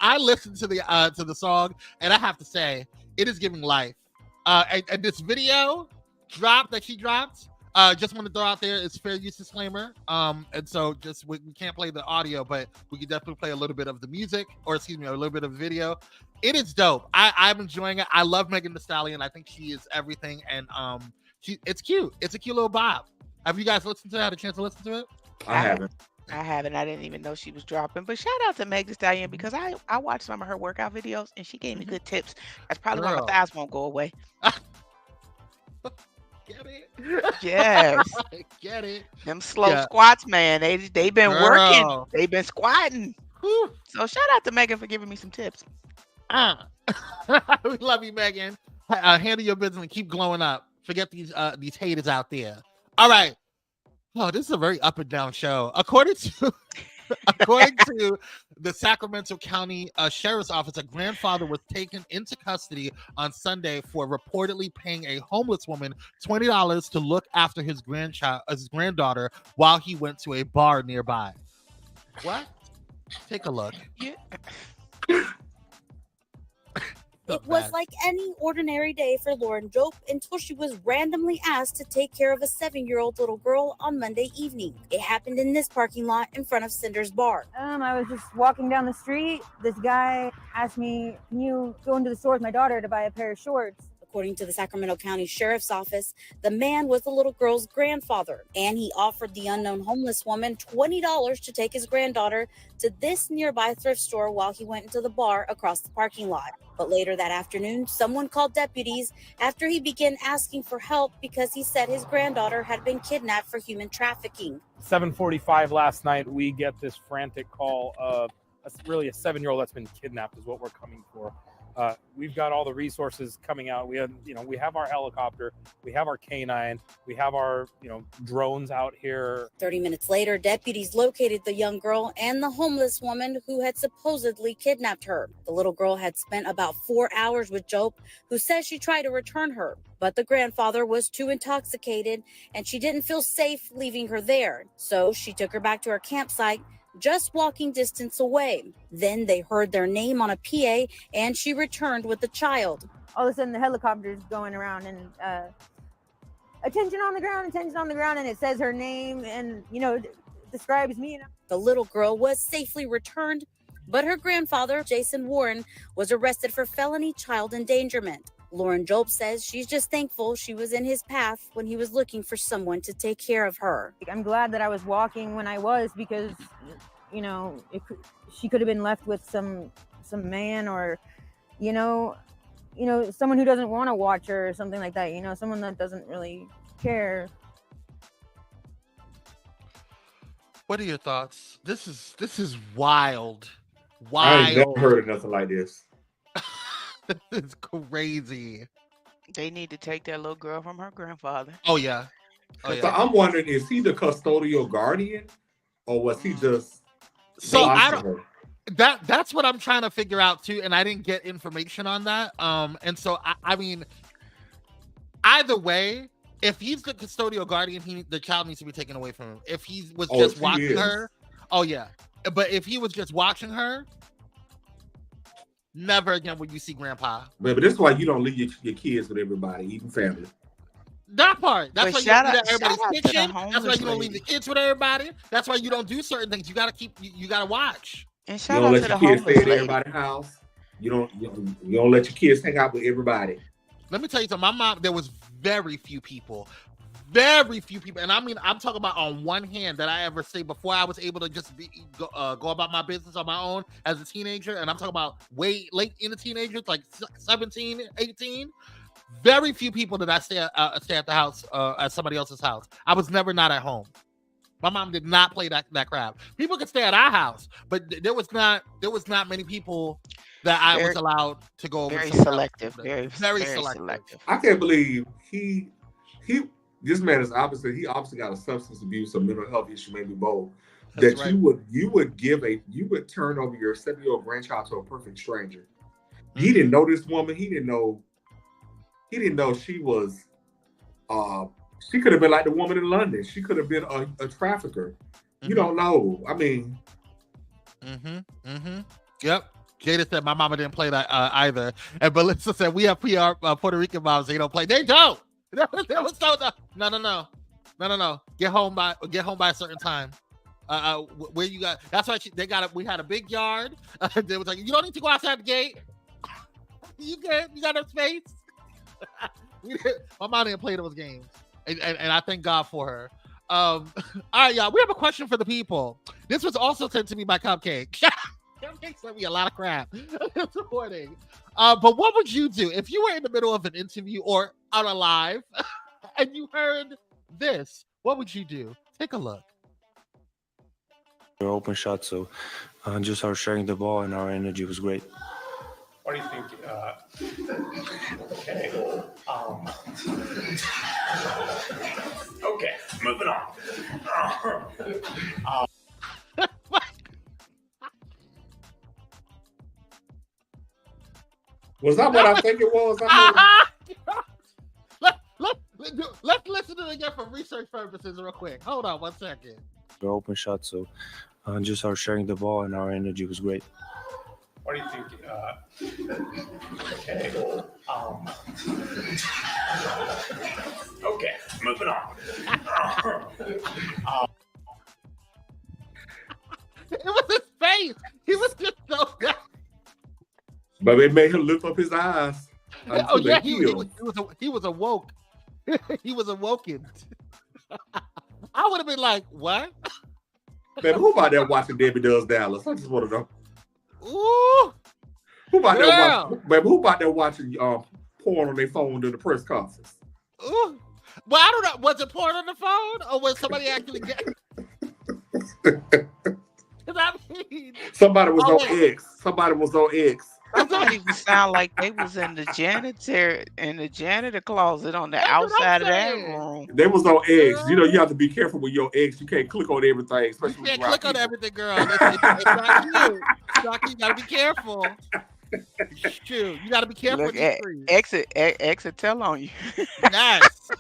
I listened to the song, and I have to say, it is giving life. And this video that she dropped. Just want to throw out there, it's fair use disclaimer. And so we can't play the audio, but we can definitely play a little bit of the music, or a little bit of the video. It is dope. I'm enjoying it. I love Megan Thee Stallion. I think she is everything, and it's cute. It's a cute little bop. Have you guys listened to it? Had a chance to listen to it? I haven't. I didn't even know she was dropping. But shout out to Meg Thee Stallion, because I watched some of her workout videos and she gave me good tips. That's probably why my thighs won't go away. Get it? Yes. Get it? Them slow squats, man. They been working. They've been squatting. Whew. So shout out to Megan for giving me some tips. We love you, Megan. Handle your business and keep glowing up. Forget these haters out there. All right. Oh, this is a very up and down show. According to the Sacramento County Sheriff's Office, a grandfather was taken into custody on Sunday for reportedly paying a homeless woman $20 to look after his granddaughter while he went to a bar nearby. What? Take a look. Yeah. It was like any ordinary day for Lauren Jope until she was randomly asked to take care of a 7-year-old little girl on Monday evening. It happened in this parking lot in front of Cinder's bar. I was just walking down the street. This guy asked me, "Can you go into the store with my daughter to buy a pair of shorts?" According to the Sacramento County Sheriff's Office, the man was the little girl's grandfather, and he offered the unknown homeless woman $20 to take his granddaughter to this nearby thrift store while he went into the bar across the parking lot. But later that afternoon, someone called deputies after he began asking for help because he said his granddaughter had been kidnapped for human trafficking. 7:45 last night, we get this frantic call of really a 7-year-old that's been kidnapped is what we're coming for. we've got all the resources coming out. We have our helicopter, we have our canine, we have our drones out here. 30 minutes later, deputies located the young girl and the homeless woman who had supposedly kidnapped her. The little girl had spent about 4 hours with Job, who says she tried to return her, but the grandfather was too intoxicated and she didn't feel safe leaving her there. So she took her back to her campsite, just walking distance away. Then they heard their name on a PA and she returned with the child. All of a sudden the helicopter's going around and attention on the ground, and it says her name and, describes me. The little girl was safely returned, but her grandfather, Jason Warren, was arrested for felony child endangerment. Lauren Job says she's just thankful she was in his path when he was looking for someone to take care of her. I'm glad that I was walking when I was, because, she could have been left with some man or, someone who doesn't want to watch her or something like that, someone that doesn't really care. What are your thoughts? This is wild. I ain't never heard of nothing like this. This is crazy. They need to take that little girl from her grandfather. Oh yeah. So I'm wondering, is he the custodial guardian, or was he just? So I don't. That's what I'm trying to figure out too, and I didn't get information on that. And so I mean, either way, if he's the custodial guardian, the child needs to be taken away from him. If he was just watching her, oh yeah. But if he was just watching her, never again would you see grandpa. But this is why you don't leave your kids with everybody, even family. That part. That's why you don't leave everybody's kitchen. That's why you don't lady. leave the kids with everybody. That's why you don't do certain things. You gotta you gotta watch. And You shout don't out let to the your kids stay homeless at lady. everybody's house. You don't let your kids hang out with everybody. Let me tell you something. My mom, there was very few people, and I mean, I'm talking about on one hand that I ever say before I was able to just go about my business on my own as a teenager, and I'm talking about way late in the teenagers, like 17, 18. Very few people that I stay at the house at somebody else's house. I was never not at home. My mom did not play that crap. People could stay at our house, but there was not many people that I was allowed to go over. Very selective. Very selective. I can't believe this man is obviously got a substance abuse or mental health issue, maybe both. That's that right. you would turn over your 7-year-old grandchild to a perfect stranger. He didn't know this woman. He didn't know she was. She could have been like the woman in London. She could have been a trafficker. You don't know. I mean. Yep. Jada said my mama didn't play that either. And Melissa said we have Puerto Rican moms. They don't play. They don't. There was no. Get home by a certain time. Where you got? That's why we had a big yard. They was like, you don't need to go outside the gate. You got no space. My mom didn't play those games, and I thank God for her. All right, y'all. We have a question for the people. This was also sent to me by Cupcake. Cupcake sent me a lot of crap this morning. But what would you do if you were in the middle of an interview or on a live and you heard this? What would you do? Take a look. Open shot, so just our sharing the ball and our energy was great. What do you think? Okay. Okay, moving on. Was that what I think it was? Let's listen to it again for research purposes real quick. Hold on 1 second. Open shot, so just our sharing the ball and our energy was great. What do you think? Okay. Okay, moving on. It was his face. He was just so good. But it made him lift up his eyes. Oh yeah, he was awoke. He was awoken. I would have been like, what? Man, who about there watching Debbie Does Dallas? I just want to know. Ooh. Who about there watching porn on their phone during the press conference? Ooh. Well, I don't know. Was it porn on the phone or was somebody actually getting? Somebody was on X. Somebody was on X. Somebody would sound like they was in the janitor closet on the outside of that room. They was on eggs. You know, you have to be careful with your eggs. You can't click on everything, especially You can't click on everything, girl. It's not cute. You gotta be careful. It's true. You gotta be careful. Look, exit tell on you. Yes.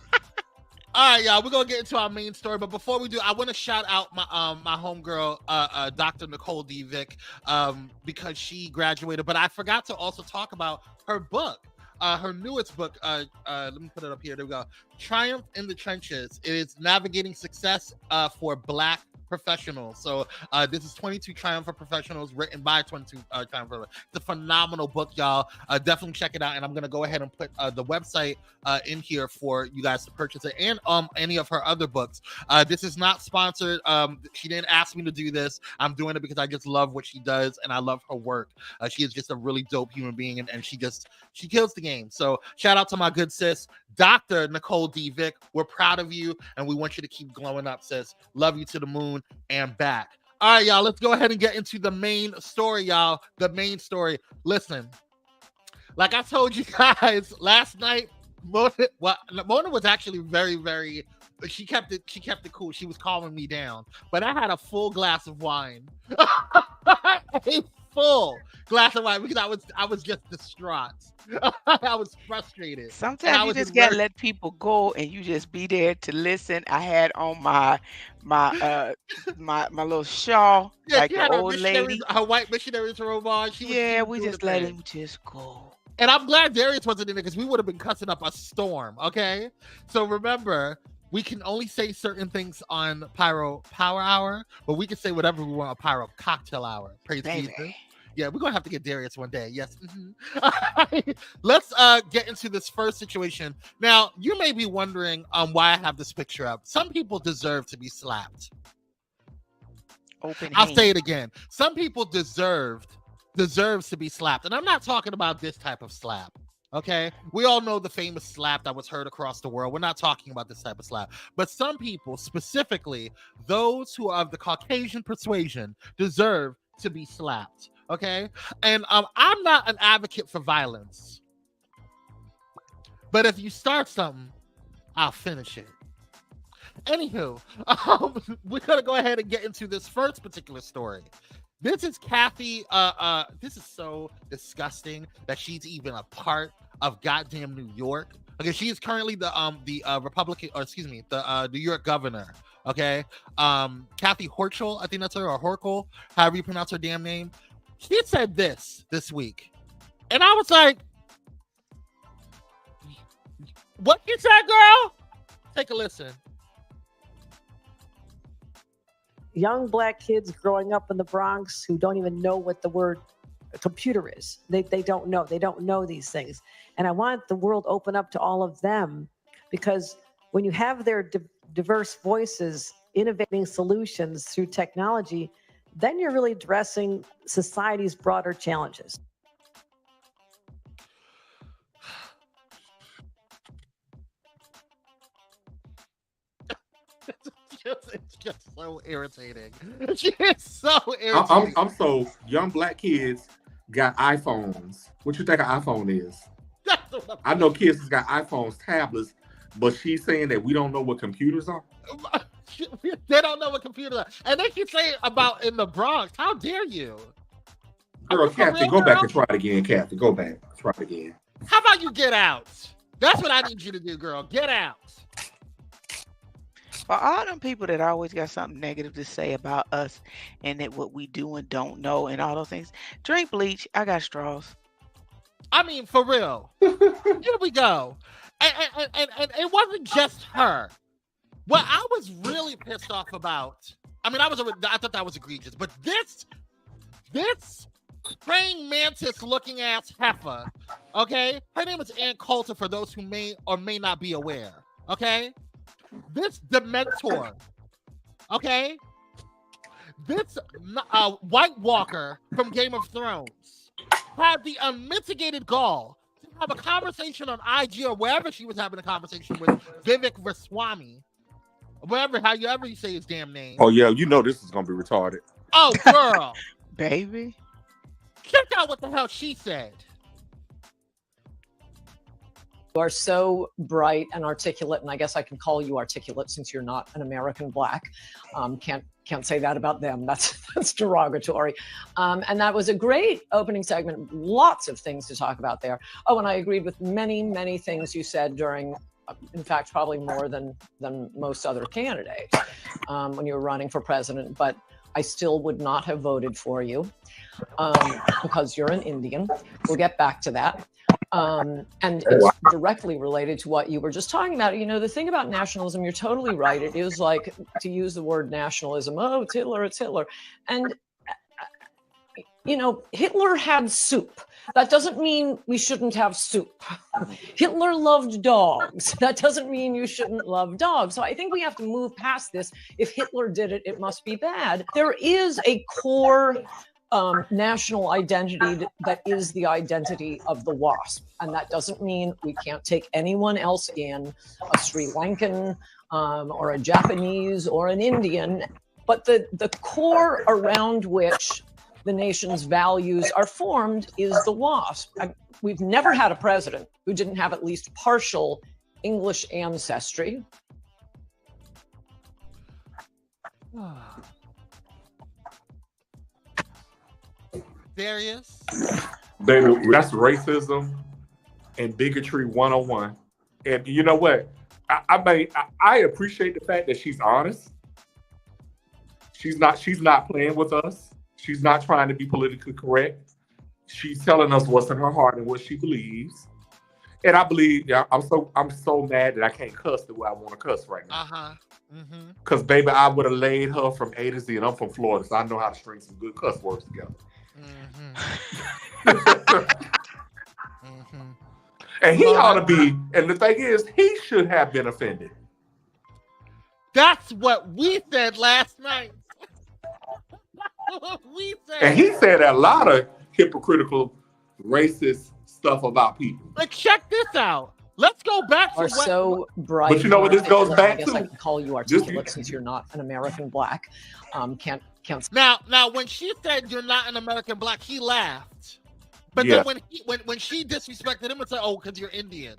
All right, y'all. We're gonna get into our main story, but before we do, I want to shout out my homegirl, Dr. Nicole D. Vick, because she graduated. But I forgot to also talk about her book, her newest book. Let me put it up here. There we go. Triumph in the Trenches. It is navigating success for Black professionals. So this is 22 Triumph for Professionals, written by 22 Triumph for. It's a phenomenal book, y'all. Definitely check it out. And I'm gonna go ahead and put the website in here for you guys to purchase it, and any of her other books. This is not sponsored. She didn't ask me to do this. I'm doing it because I just love what she does and I love her work. She is just a really dope human being, and she kills the game. So shout out to my good sis, Dr. Nicole D. Vick. We're proud of you and we want you to keep glowing up, sis. Love you to the moon and back. All right, y'all, let's go ahead and get into the main story, y'all. The main story. Listen, like I told you guys last night, Mona was actually very, very, she kept it cool. She was calming me down, but I had a full glass of wine. A full glass of wine because I was just distraught. I was frustrated. Sometimes you just gotta let people go and you just be there to listen. I had on my little shawl, like the old lady. Her white missionaries robe on. We just let him just go. And I'm glad Darius wasn't in it because we would have been cussing up a storm. Okay, so remember, we can only say certain things on Pyro Power Hour, but we can say whatever we want on Pyro Cocktail Hour. Praise Jesus. Yeah, we're gonna have to get Darius one day. Yes. Mm-hmm. Let's get into this first situation. Now, you may be wondering why I have this picture up. Some people deserve to be slapped. I'll say it again. Some people deserves to be slapped, and I'm not talking about this type of slap. Okay, we all know the famous slap that was heard across the world. We're not talking about this type of slap, but some people, specifically those who are of the Caucasian persuasion, deserve to be slapped. Okay, and I'm not an advocate for violence, but if you start something, I'll finish it. Anywho, we're gonna go ahead and get into this first particular story. This is Kathy. This is so disgusting that she's even a part of goddamn New York. Okay, she is currently the Republican, or excuse me, the New York governor. Okay, Kathy Hochul, I think that's her, or Horkel, however you pronounce her damn name. She said this week, and I was like, "What you said, girl?" Take a listen. Young Black kids growing up in the Bronx who don't even know what the word computer is. They don't know. They don't know these things. And I want the world open up to all of them, because when you have their diverse voices innovating solutions through technology, then you're really addressing society's broader challenges. It's just so irritating. She is so irritating. I'm so young Black kids got iPhones. What you think an iPhone is? I know kids has got iPhones, tablets, but she's saying that we don't know what computers are. They don't know what computers are, and they keep saying about in the Bronx. How dare you? Girl, Kathy, go back and try it again. Kathy, go back, try it again. How about you get out? That's what I need you to do, girl. Get out. For all them people that always got something negative to say about us and that what we do and don't know and all those things, drink bleach. I got straws. I mean, for real. Here we go. And it wasn't just her. What I was really pissed off about, I thought that was egregious, but this praying mantis looking ass heifer, okay? Her name is Ann Coulter, for those who may or may not be aware, okay? This Dementor, okay? This White Walker from Game of Thrones had the unmitigated gall to have a conversation on IG or wherever she was having a conversation with Vivek Ramaswamy, however you say his damn name. Oh yeah, you know this is gonna be retarded. Oh girl, baby. check out what the hell she said. You are so bright and articulate, and I guess I can call you articulate since you're not an American Black. Can't say that about them. That's derogatory. And that was a great opening segment. Lots of things to talk about there. Oh, and I agreed with many things you said during, in fact, probably more than most other candidates when you were running for president. But I still would not have voted for you because you're an Indian. We'll get back to that. And it's directly related to what you were just talking about. You know, the thing about nationalism, you're totally right. It is like, to use the word nationalism, oh, it's Hitler, it's Hitler. And, you know, Hitler had soup. That doesn't mean we shouldn't have soup. Hitler loved dogs. That doesn't mean you shouldn't love dogs. So I think we have to move past this. If Hitler did it, it must be bad. There is a core national identity that is the identity of the WASP. And that doesn't mean we can't take anyone else in, a Sri Lankan or a Japanese or an Indian. But the core around which the nation's values are formed is the WASP. We've never had a president who didn't have at least partial English ancestry. Darius? Baby, that's racism and bigotry 101. And you know what? I appreciate the fact that she's honest. She's not playing with us. She's not trying to be politically correct. She's telling us what's in her heart and what she believes. And I believe, I'm so mad that I can't cuss the way I want to cuss right now. Because baby, I would have laid her from A to Z, and I'm from Florida, so I know how to string some good cuss words together. And he ought to be, and the thing is, he should have been offended. That's what we said last night. And he said a lot of hypocritical, racist stuff about people. But check this out. Let's go back to Are so bright. But you know what this goes back I guess to? I can call you articulate since you're not an American Black. Can't. Now, when she said you're not an American Black, he laughed. But Yeah. then when she disrespected him and said, "Oh, because you're Indian."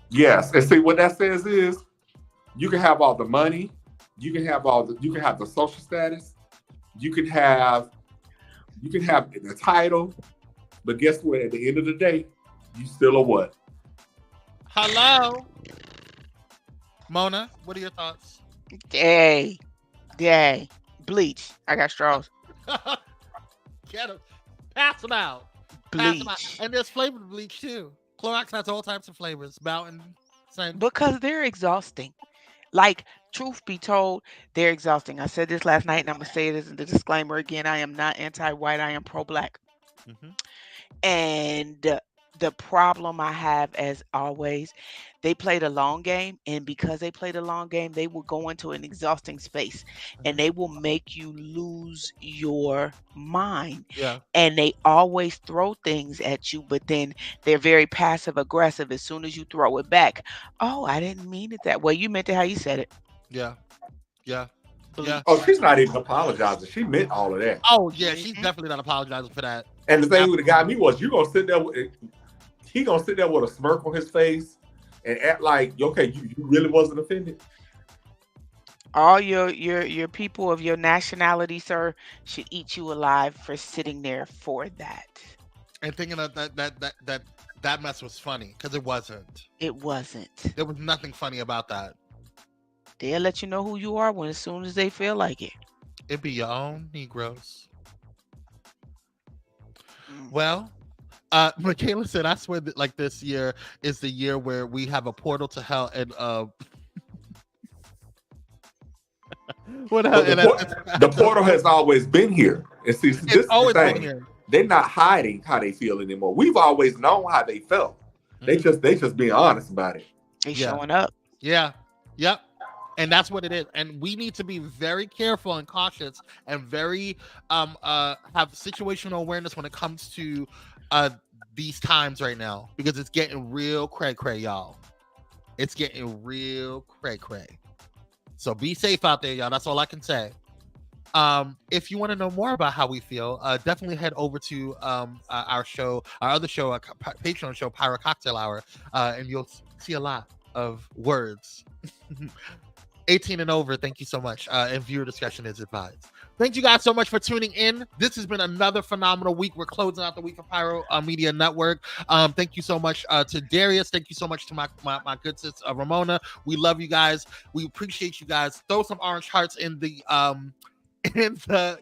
Yes, and see what that says is, you can have all the money, you can have the social status, you can have the title, but guess what? At the end of the day, you still are what? Hello, Mona. What are your thoughts? Yay. Bleach. I got straws. Get them. Pass them out. Pass them out. And there's flavored bleach too. Clorox has all types of flavors. Mountain, same. Because they're exhausting. Like, truth be told, they're exhausting. I said this last night, and I'm going to say it as a disclaimer again. I am not anti-white. I am pro-Black. And the problem I have, as always, they played a long game. And because they played a long game, they will go into an exhausting space. And they will make you lose your mind. Yeah. And they always throw things at you, but then they're very passive aggressive as soon as you throw it back. Oh, I didn't mean it that way. You meant it how you said it. Yeah. Oh, she's not even apologizing. She meant all of that. Oh yeah, she's definitely not apologizing for that. And the thing that got me was, he gonna sit there with a smirk on his face and act like, okay, you really wasn't offended. All your people of your nationality, sir, should eat you alive for sitting there for that. And thinking that mess was funny, because it wasn't. It wasn't. There was nothing funny about that. They'll let you know who you are as soon as they feel like it. It be your own Negroes. Well, Michaela said, I swear that like this year is the year where we have a portal to hell and the portal has always been here. And see, this is always the thing. been here. They're not hiding how they feel anymore. We've always known how they felt. They just being honest about it. They showing up. Yeah. Yep. And that's what it is. And we need to be very careful and cautious and very have situational awareness when it comes to these times right now, because it's getting real cray-cray, y'all. It's getting real cray-cray. So be safe out there, y'all. That's all I can say. If you want to know more about how we feel, definitely head over to our other show, Patreon show, Pyro Cocktail Hour, and you'll see a lot of words. 18 and over, thank you so much. And viewer discretion is advised. Thank you guys so much for tuning in. This has been another phenomenal week. We're closing out the week for Pyro Media Network. Thank you so much to Darius. Thank you so much to my good sis Ramona. We love you guys. We appreciate you guys. Throw some orange hearts in the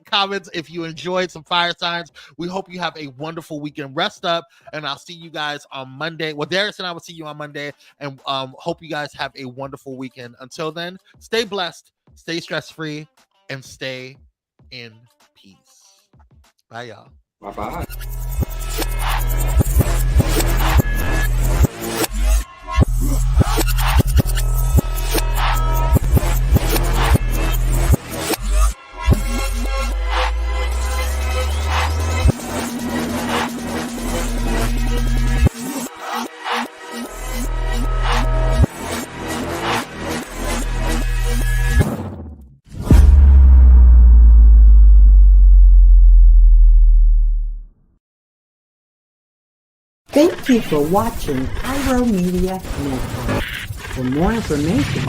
comments if you enjoyed, some fire signs. We hope you have a wonderful weekend. Rest up, and I'll see you guys on Monday. Well, Darius and I will see you on Monday, and hope you guys have a wonderful weekend. Until then, stay blessed, stay stress-free, and stay in peace. Bye, y'all. Bye-bye. Thank you for watching Pyro Media Network. For more information,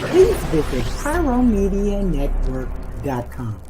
please visit pyromedianetwork.com.